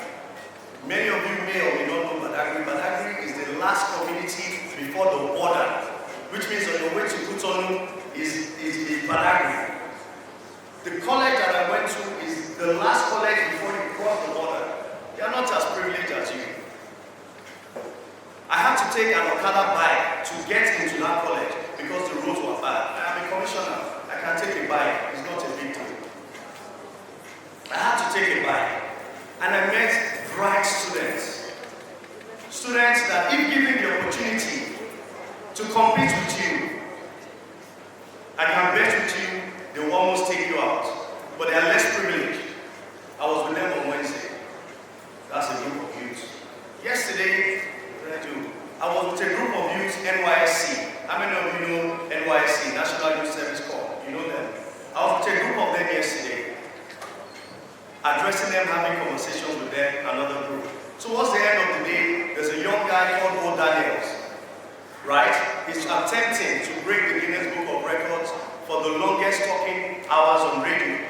Many of you may or may not know Badagry. Badagry is the last community before the border, which means on your way to Cotonou is Badagry. The college that I went to is the last college before you cross the border. They are not as privileged as you. I had to take an Okada bike to get into that college because the roads were bad. I am a commissioner. I can take a bike. It's not a big deal. I had to take a bike. And I met bright students. Students that, if given the opportunity to compete with you, I can bet with you, they will almost take you out. But they are less privileged. I was with them on Wednesday. That's a group of youth. Yesterday, what did I do? I was with a group of youth, NYSC. How many of you know NYSC, National Youth Service Corps? You know them. I was with a group of them yesterday, addressing them, having conversations with them, another group. Towards the end of the day, there's a young guy called O. Daniels, right? He's attempting to break the Guinness Book of Records for the longest talking hours on radio.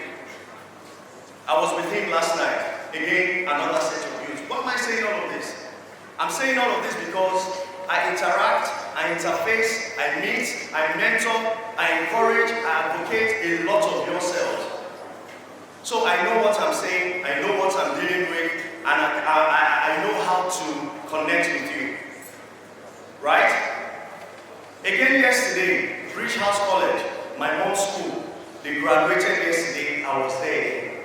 I was with him last night. Again, another set of youth. Why am I saying all of this? I'm saying all of this because I interact, I interface, I meet, I mentor, I encourage, I advocate a lot of yourselves. So I know what I'm saying, I know what I'm dealing with, and I know how to connect with you. Right? Again yesterday, Bridge House College, my mom's school, they graduated yesterday, I was there.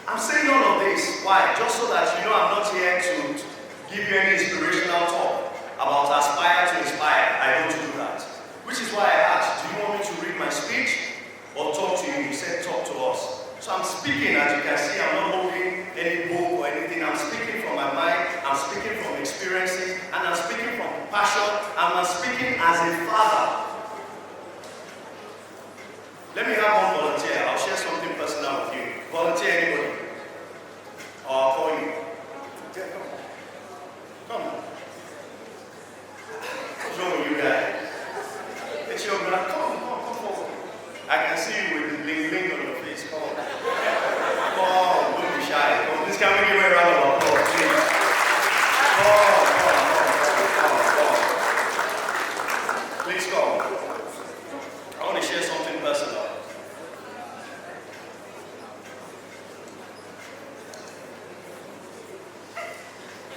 I'm saying all of this, why? Just so that you know I'm not here to give you any inspirational talk about aspire to inspire. I don't do that. Which is why I asked, do you want me to read my speech or talk to you? You said talk to us. So I'm speaking, as you can see, I'm not holding any book or anything. I'm speaking from my mind, I'm speaking from experiences, and I'm speaking from passion, and I'm speaking as a father. Let me have one volunteer. I'll share something personal with you. Volunteer anybody? Or I'll call you. Come on. What's wrong with you guys? It's your brother. Come forward. I can see you with the bling on your face. Come on. Come on, don't be shy. Come on. This can we give a round of applause, please? Come. Please come. I want to share something personal.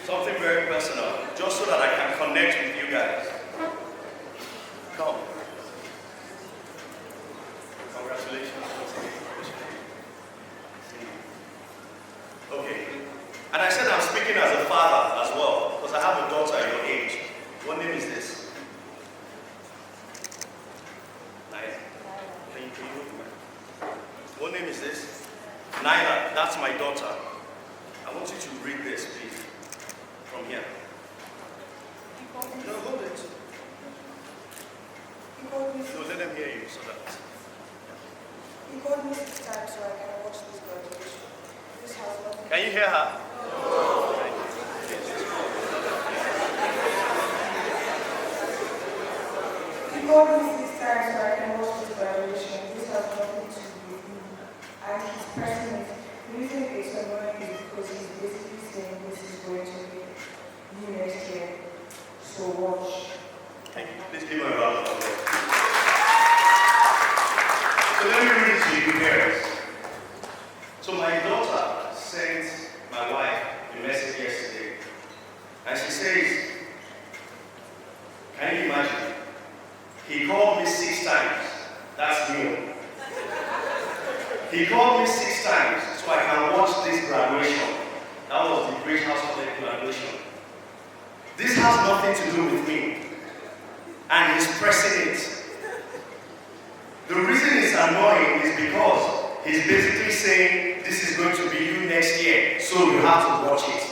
Something very personal, just so that I can connect with you guys. Come. Congratulations. Okay. And I said I'm speaking as a father as well, because I have a daughter your age. What name is this? Naina. Can you what name is this? Naina. That's my daughter. I want you to read this, please. From here. No, hold it. No, let them hear you so that. He called me 6 times so I can watch this graduation. This has nothing. Can you hear her? No. He called me 6 times so I can watch this graduation. This has nothing to do with me. And he's pressing it. The reason it's annoying is because he's basically saying this is going to be new next year. So watch. Thank you. Please give my round of applause. So let me read it to you, parents. So my daughter sent my wife a message yesterday, and she says, can you imagine? He called me 6 times. That's new. He called me 6 times so I can watch this graduation. That was the Bridge House College graduation. This has nothing to do with me. And he's pressing it. The reason it's annoying is because he's basically saying this is going to be you next year, so you have to watch it.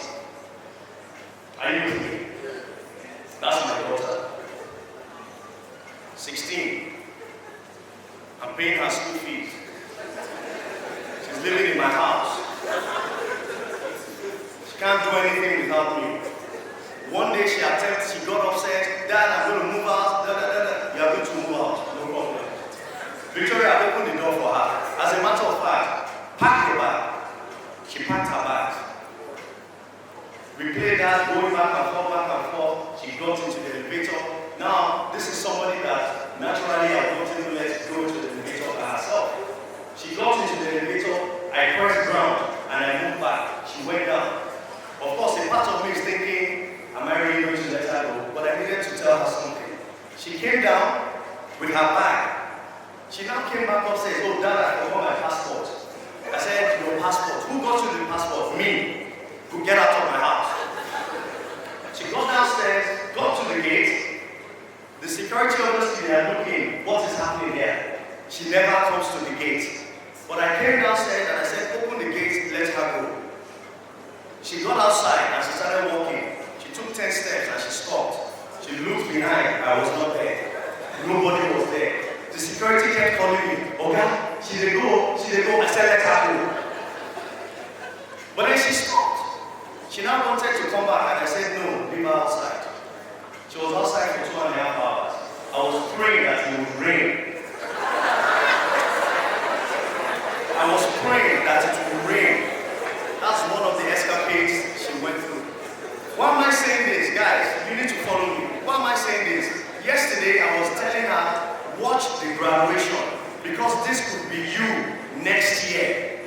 Are you with me? That's my daughter. 16. I'm paying her school fees. She's living in my house. She can't do anything without me. One day she got upset, Dad, I'm going to move out, You are going to move out, no problem. Victoria opened the door for her. As a matter of fact, packed her bags. We played that, going back and forth, back and forth. She got into the elevator. Now, this is somebody that naturally I won't even let go to the elevator by herself. She got into the elevator, I pressed ground, and I moved back. She went down. Of course, a part of me is thinking, am I really going to let her go? But I needed to tell her something. She came down with her bag. She now came back upstairs. Oh, Dad, I forgot my passport. I said, your passport. Who got you the passport? Me. Who get out of my house. She got downstairs, got to the gate. The security officers, they are looking, what is happening here? She never comes to the gate. But I came downstairs and I said, open the gate, let her go. She got outside and she started walking. She took 10 steps and she stopped. She looked behind, I was not there. Nobody was there. The security kept calling me, okay, she did go. I said, let her go. But then she stopped. She now wanted to come back and I said, no, leave her outside. She was outside for 2.5 hours. I was praying that it would rain. I was praying that it would rain. That's one of the escapades she went through. Why am I saying this? Guys, you need to follow me. Why am I saying this? Yesterday I was telling her, watch the graduation, because this could be you next year.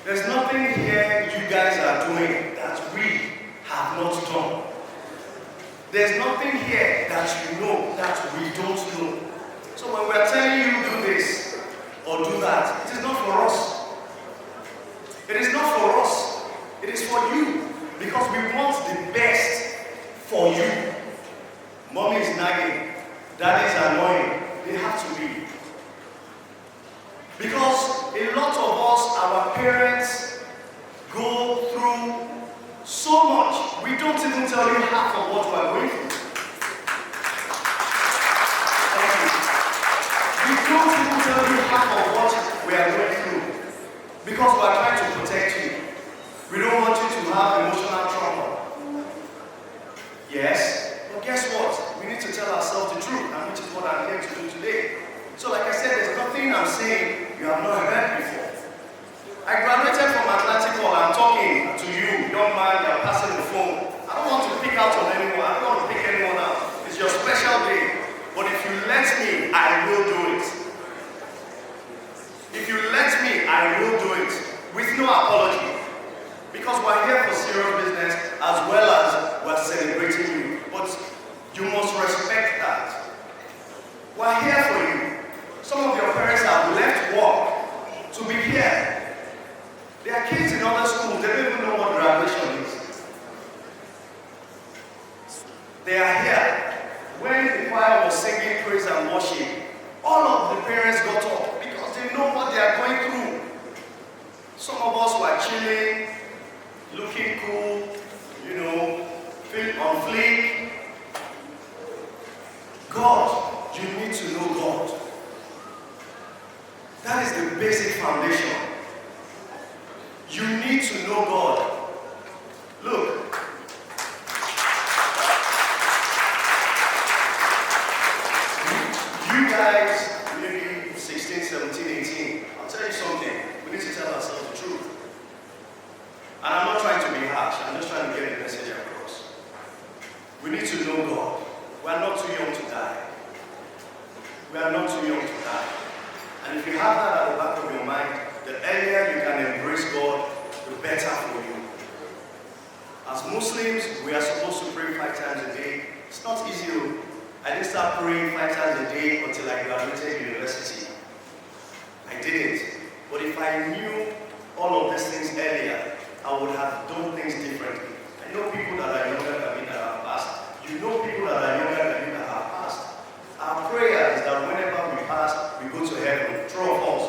There's nothing here you guys are doing that we have not done. There's nothing here that you know that we don't know. So when we're telling you do this or do that, it is not for us. It is not for us. It is for you. Because we want the best for you. Mommy is nagging. Daddy is annoying. They have to be. Because a lot of us, our parents, go through so much. We don't even tell you half of what we're going through. Thank you. We don't even tell you half of what we are going through. Because we are trying to protect you. We don't want you to have emotional trauma. Yes, but guess what? We need to tell ourselves the truth, and which is what I'm here to do today. So like I said, there's nothing I'm saying you have not heard before. I graduated from Atlantic Hall. I'm talking to you, young man, you're passing the phone. I don't want to pick out on anyone. I don't want to pick anyone out. It's your special day. But if you let me, I will do it. If you let me, I will do it. With no apology. Because we're here for serious business as well as we're celebrating you. But you must respect that. We're here for you. Some of your parents have left work to be here. There are kids in other schools, they don't even know what graduation is. They are here. When the choir was singing praise and worship, all of the parents got up because they know what they are going through. Some of us were chilling, looking cool, you know, feeling on fleek. God, you need to know God. That is the basic foundation. You need to know God. Look. You guys, maybe 16, 17, 18, I'll tell you something. We need to tell ourselves the truth. And I'm not trying to be harsh. I'm just trying to get the message across. We need to know God. We are not too young to die. We are not too young to die. And if you have that at the back of your mind, the earlier you can embrace God, the better for you. As Muslims, we are supposed to pray 5 times a day. It's not easy. I didn't start praying 5 times a day until I graduated university. I didn't. But if I knew all of these things earlier, I would have done things differently. I know people that are younger than me that have passed. You know people that are younger than me that have passed. Our prayer is that whenever we pass, we go to heaven. True or false?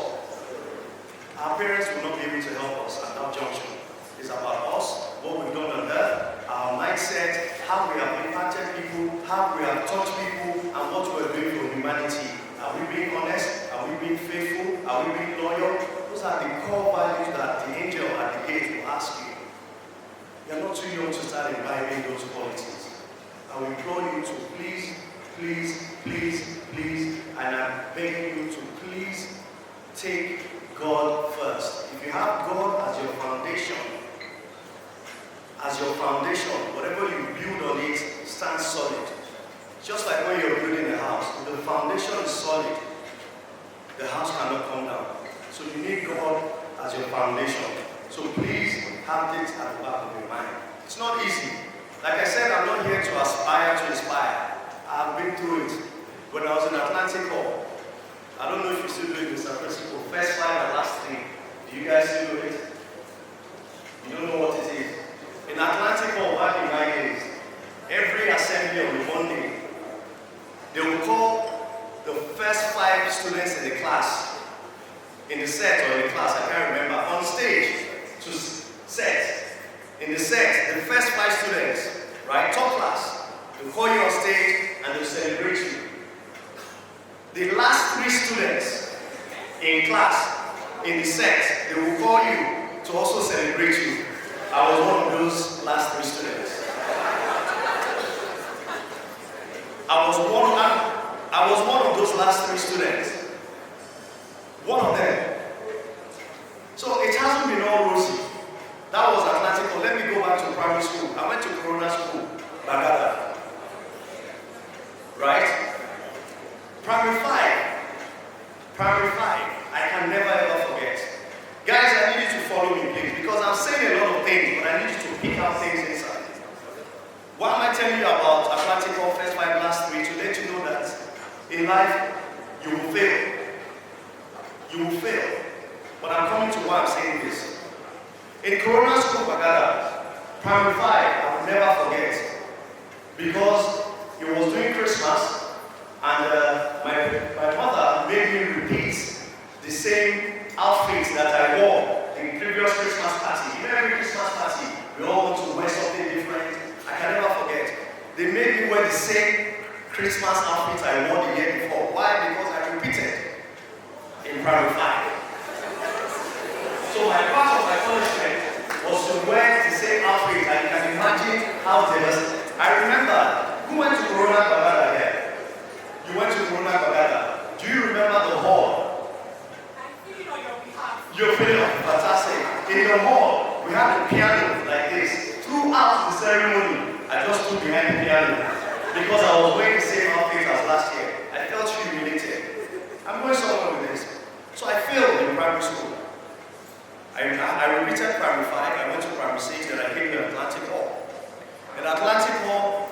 Our parents will not be able to help us at that junction. It's about us, what we've done on earth, our mindset, how we have impacted people, how we have touched people, and what we're doing for humanity. Are we being honest? Are we being faithful? Are we being loyal? Those are the core values that the angel at the gate will ask you. You're not too young to start imbibing those qualities. I will implore you to please, and I'm begging you to please take God first. If you have God Just like when you're building a house, if the foundation is solid, the house cannot come down. So you need God as your foundation. So please have this at the back of your mind. It's not easy. Like I said, I'm not here to aspire to inspire. I've been through it. When I was in Atlantic Hall, I don't know if you're still doing this, principal. First 5 and last 3. Do you guys still do it? You don't know what it is. In Atlantic Hall, back in my days, every assembly on the Monday, they will call the first 5 students in the class, in the set or in the class, I can't remember, on stage to set. In the set, the first 5 students, right, top class, they'll call you on stage and they'll celebrate you. The last 3 students in class, in the set, they will call you to also celebrate you. I was one of those last 3 students. I was one of those last 3 students. One of them. So it hasn't been all rosy. That was Atlantic. Let me go back to primary school. I went to Corona School, Bagada. Right? Primary 5, I can never ever forget. Guys, I need you to follow me, please, because I'm saying a lot of things, but I need you to pick out things inside. Why am I telling you about Atlantic Hall first 5 last 3? To let you know that in life, you will fail. You will fail. But I'm coming to why I'm saying this. In Corona School, Bagada, primary 5, I will never forget, because it was during Christmas. And my mother made me repeat the same outfits that I wore in previous Christmas party. Even every Christmas party, we all want to wear something different. I can never forget. They made me wear the same Christmas outfit I wore the year before. Why? Because I repeated in primary 5. So my part of my punishment was to wear the same outfit, and you can imagine how devastating. I remember, who went to Corona Bagada here? You went to Corona Bagada. Do you remember the hall? You're feeling fantastic. In the hall, we had a piano like this. Throughout the ceremony, I just stood behind the piano because I was wearing the same outfit as last year. I felt humiliated. I'm going somewhere with this. So I failed in primary school. I repeated primary 5, I went to primary 6, then I came to Atlantic Hall. In Atlantic Hall,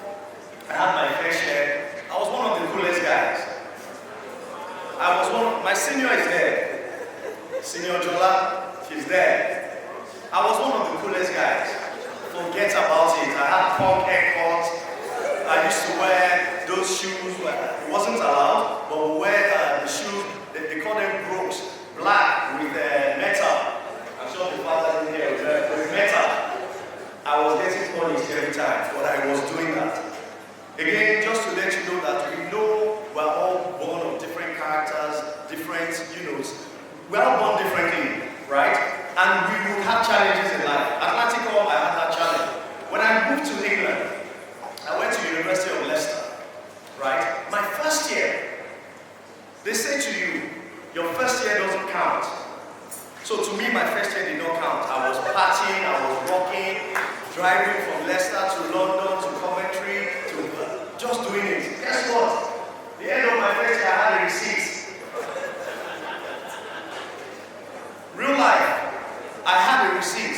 I had my fair share. I was one of the coolest guys. My senior is there. Senior Jola, she's there. I was one of the coolest guys. Forget about it. I had punk haircuts. I used to wear those shoes. It wasn't allowed, but we wear the shoes, they call them brogues, black with metal. I'm sure the father in here with metal. I was getting punished every time, but I was doing that. Again, just to let you know that we know we're all born of different characters, different, we're all born differently, right? And we will have challenges in life. Atlantic Hall, I had that challenge. When I moved to England, I went to University of Leicester, right? My first year, they say to you, your first year doesn't count. So to me, my first year did not count. I was partying, I was rocking, driving from Leicester to London to Coventry to just doing it. Guess what? The end of my first year, I had a receipt. Real life, I had a receipt.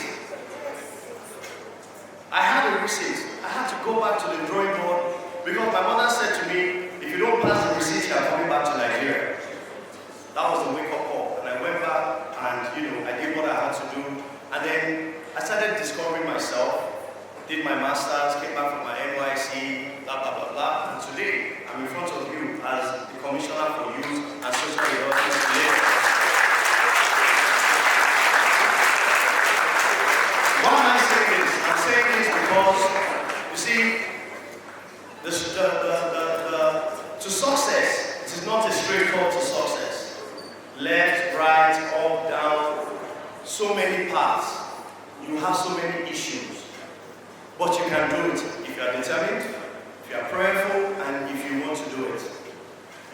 I had to go back to the drawing board because my mother said to me, if you don't pass the receipt, you're coming back to Nigeria. That was the wake-up call. And I went back and, I did what I had to do. And then I started discovering myself, did my master's, came back from my NYC, blah, blah, blah, blah. And today, I'm in front of you as the Commissioner for Youth and Social Development. Why am I saying this? I'm saying this because, you see, to success, it is not a straight cut to success. Left, right, up, down, so many paths. You have so many issues. But you can do it if you are determined, if you are prayerful, and if you want to do it.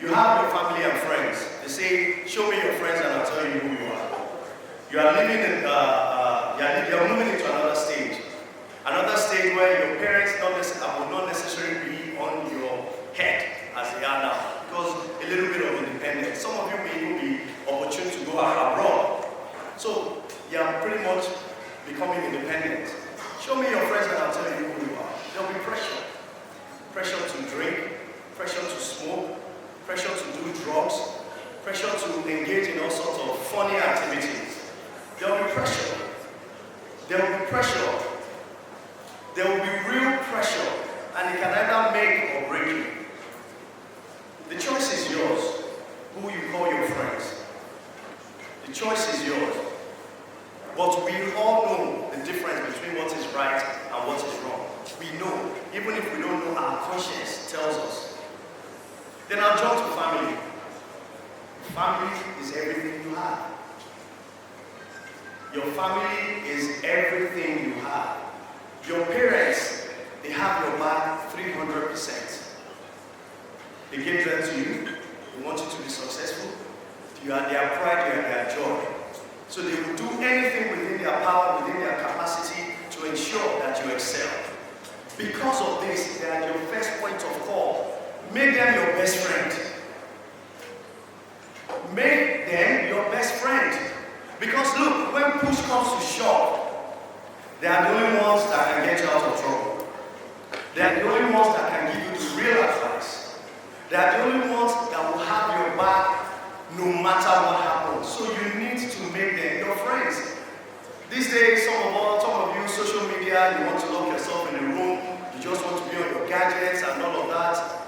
You have your family and friends. They say, show me your friends and I'll tell you who you are. You are living in, you are moving into another stage. Another stage where your parents will not necessarily be on your head. go abroad. So you are pretty much becoming independent. Show me your friends and I'll tell you who you are. There'll be pressure. Pressure to drink, pressure to smoke, pressure to do drugs, pressure to engage in all sorts of funny activities. There'll be pressure. There'll be pressure. There will be real pressure, and it can either make or break you. The choice is yours, who you call your friends. The choice is yours. But we all know the difference between what is right and what is wrong. We know, even if we don't know, our conscience tells us. Then I'll jump to family. Family is everything you have. Your family is everything you have. Your parents, they have your back 300%. They gave that to you. They want you to be successful. You are their pride, you are their joy. So they will do anything within their power, within their capacity to ensure that you excel. Because of this, they are your first point of call. Make them your best friend. Make them your best friend. Because look, when push comes to shove, they are the only ones that can get you out of trouble. They are the only ones that can give you the real advice. They are the only ones that will have your back no matter what happens. So you need to make them your friends. These days, some of you, social media, you want to lock yourself in a room, you just want to be on your gadgets and all of that.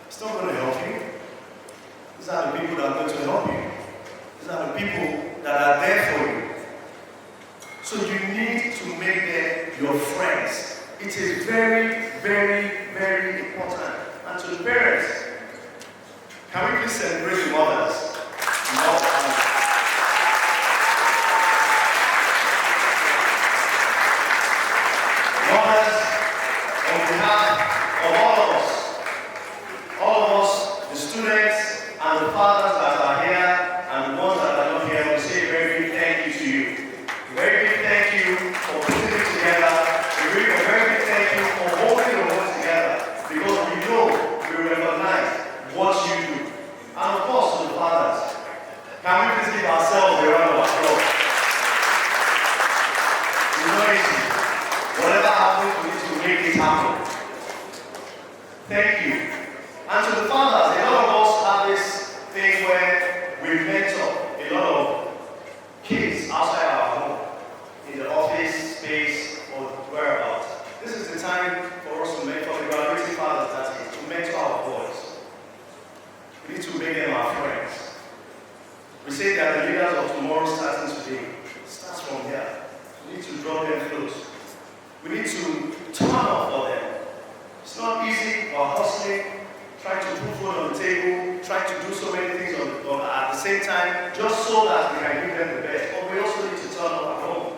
It's not going to help you. These are the people that are going to help you. These are the people that are there for you. So you need to make them your friends. It is very, very, very important. And to the parents, can we please celebrate the mothers? Mothers, on behalf of all of us, the students and the fathers that are here and the ones that are not here, we say a very big thank you to you. A very big thank you for putting it together. A very big thank you for holding the world together, because we know, we recognize what you do. And of course, to the fathers, can we please give ourselves a round of applause? It's not easy. Whatever happens, we need to make it happen. Thank you. And to the fathers, a lot of us have this thing where we mentor a lot of kids outside our home, in the office space or whereabouts. This is the time for us to mentor the graduating fathers, that is, to mentor our boys. We need to make them our friends. We say that the leaders of tomorrow starting today. It starts from here. We need to draw them close. We need to turn up for them. It's not easy. We're hustling, trying to put food on the table, trying to do so many things at the same time, just so that we can give them the best. But we also need to turn up at home,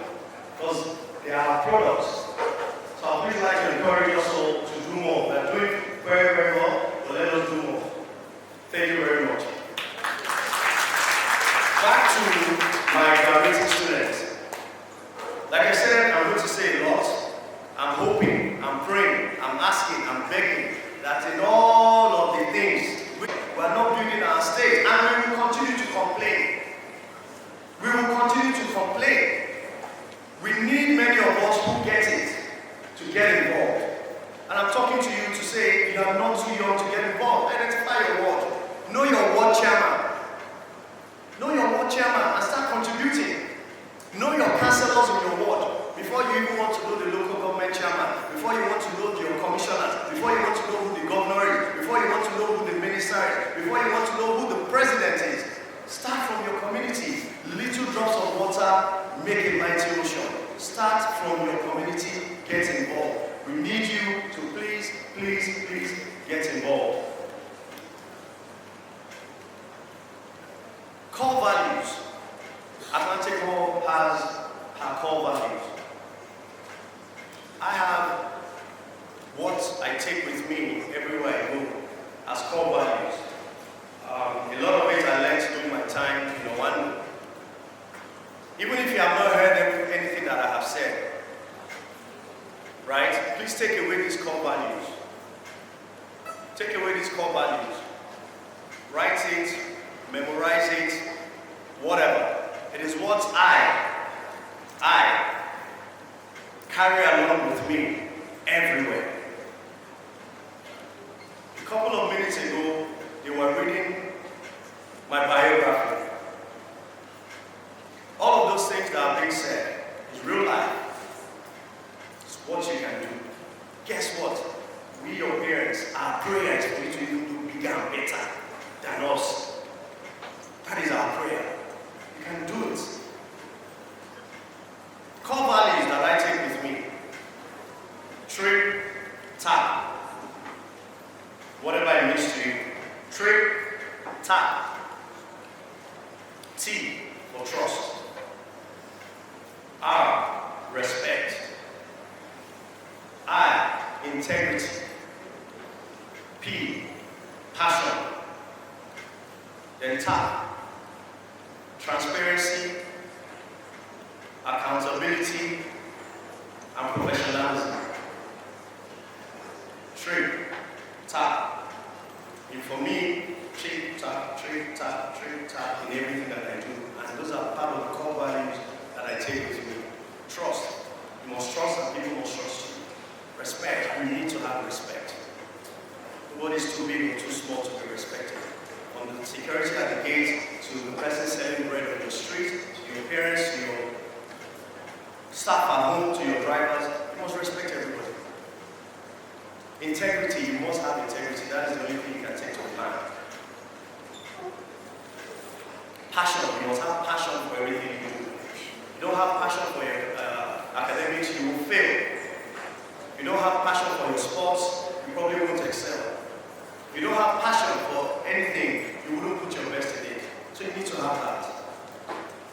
because they are products. So I'd please like to encourage us all to do more. We're doing very, very well, but let us do more. Thank you very much. Back to my graduating students. Like I said, I'm going to say a lot. I'm hoping, I'm praying, I'm asking, I'm begging that in all of the things, we are not building our state, and we will continue to complain. We will continue to complain. We need many of us who get it to get involved. And I'm talking to you to say you are not too young to get involved. Identify your ward. Know your ward chairman. Know your ward chairman and start contributing. Know your councillors in your ward before you even want to know the local government chairman, before you want to know your commissioners, before you want to know who the governor is, before you want to know who the minister is, before you want to know who the president is. Start from your community. Little drops of water make a mighty ocean. Start from your community. Get involved. We need you to please, please, please get involved. Core values. Atlantic Hall has her core values. I have what I take with me everywhere I go as core values. A lot of it I learned during my time in Owandu. Even if you have not heard anything that I have said, right? Please take away these core values. Take away these core values. Write it, memorize it, whatever. is what I carry along with me everywhere. A couple of minutes ago, they were reading my biography. All of those things that are being said is real life. It's what you can do. Guess what? We, your parents, our prayers for you to even do bigger and better than us. That is our prayer. You can do it. Core values that I take with me. Trip, tap. Whatever it means to you. Trip, tap. T for trust. R, respect. I, integrity. P, passion. Then tap, transparency, accountability, and professionalism. Trip, tap. And for me, trip, tap, in everything that I do. And those are part of the core values that I take with me. Trust. You must trust and people must trust you. Respect. You need to have respect. Nobody is too big or too small to be respected. From the security at the gate to the person selling bread on the street, to your parents, to your staff at home, to your drivers, you must respect everybody. Integrity, you must have integrity. That is the only thing you can take to the bank. Passion, you must have passion for everything you do. You don't have passion for your academics, you will fail. If you don't have passion for your sports, you probably won't excel. If you don't have passion for anything, you wouldn't put your best in it. So you need to have that.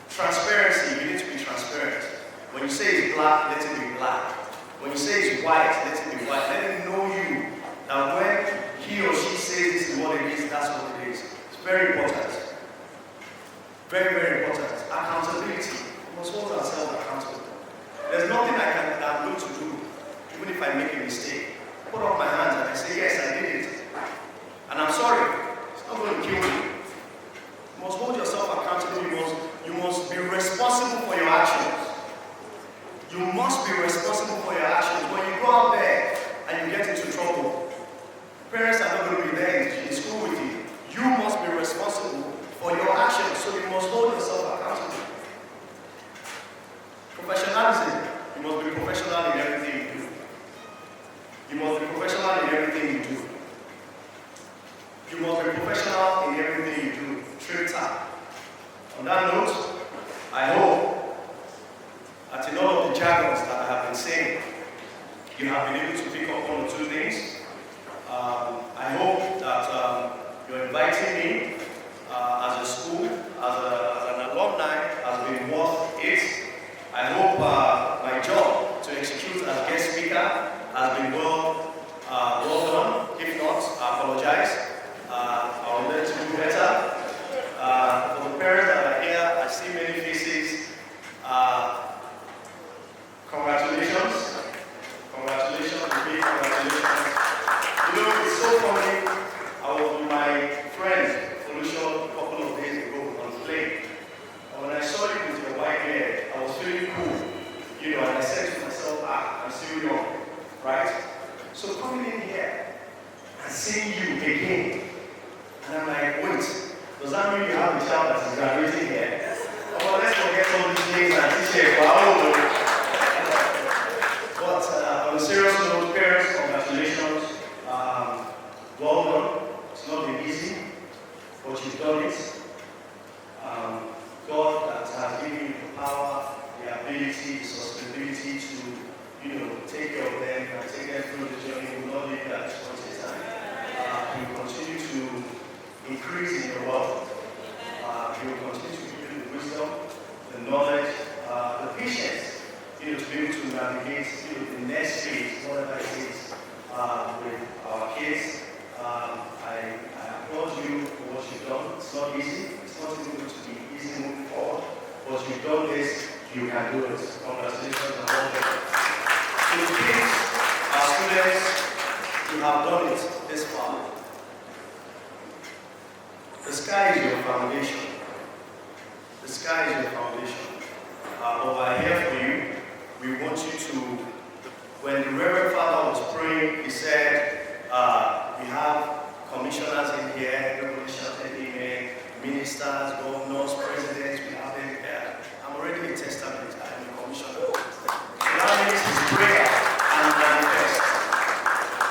Transparency, you need to be transparent. When you say it's black, let it be black. When you say it's white, let it be white. Let him know you that when he or she says this is what it is, that's what it is. It's very important. Very, very important. Accountability. We must hold ourselves accountable. There's nothing I'm going to do, even if I make a mistake. Put up my hands and I say, yes, I did it. And I'm sorry. It's not going to kill me. You must hold yourself accountable. You must be responsible for your actions. You must be responsible for your actions. When you go out there and you get into trouble, parents are not going to be there in school with you. You must be responsible for your actions, so you must hold yourself accountable. Professionalism. You must be professional in everything you do. You must be professional in everything you do. You must be professional in everything you do. Trip tap. On that note, I hope that in all of the jargons that I have been saying, you have been able to pick up one or two things. I hope that you're inviting me as a school, as an alumni, has been worth it. I hope my job to execute as guest speaker has been well done. If not, I apologize. I'll let you do better. For the parents that are here, I see many faces. Congratulations. Congratulations, big congratulations. You know, it's so funny. I was with my friend, Felicia, a couple of days ago on the plane. And when I saw you with your white hair, I was feeling cool. You know, and I said to myself, I'm still young, right? So coming in here and seeing you again, and I'm like, wait, does that mean you have a child that is graduating here? Oh, let's forget all these things and teach her. But on a serious note, parents, congratulations. Well done. It's not been easy, but you've done it. God that has given you the power, the ability, the sustainability to, take care of them and take them through the journey. Will not leave you at this point in time. He will continue to increase in your wealth. He will continue to give you the wisdom, the knowledge, the patience, to be able to navigate, the next phase, whatever it is, with our kids. I applaud you for what you've done. It's not easy. It's not even going to be easy moving forward. But you've done this, you can do it. Congratulations on all that. To the kids, our students, you have done it this far. The sky is your foundation. The sky is your foundation. But we're here for you. We want you to, when the Reverend Father was praying, he said, we have commissioners in here, everybody shouted amen, ministers, governors, presidents, we have them here. I'm already a testament, I'm a commissioner. So that means his prayer can manifest.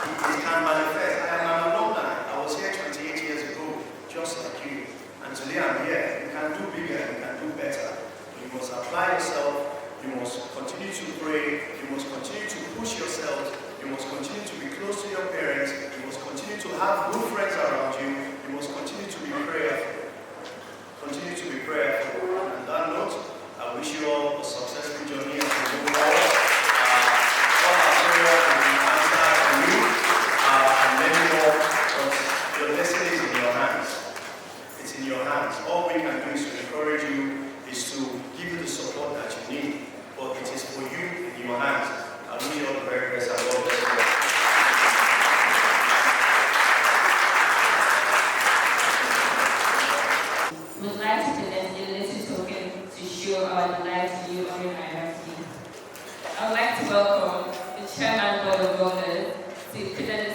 It can manifest. I am an alumni. I was here 28 years ago, just like you. And today I'm here. You can do bigger, you can do better. You must apply yourself. You must continue to pray. You must continue to push yourself. You must continue to be close to your parents. You must continue to have good friends around you. You must continue to be prayerful. Continue to be prayerful. On that note, I wish you all a successful journey as we move forward. All our prayers will be answered for you and many more, but your destiny is in your hands. It's in your hands. All we can do is to encourage you, is to give you the support that you need, but it is for you in your hands. I wish you all the very best and God bless you. We'd like to present a little token to show our delight to you on your anniversary. I would like to welcome the Chairman Board of Governors to present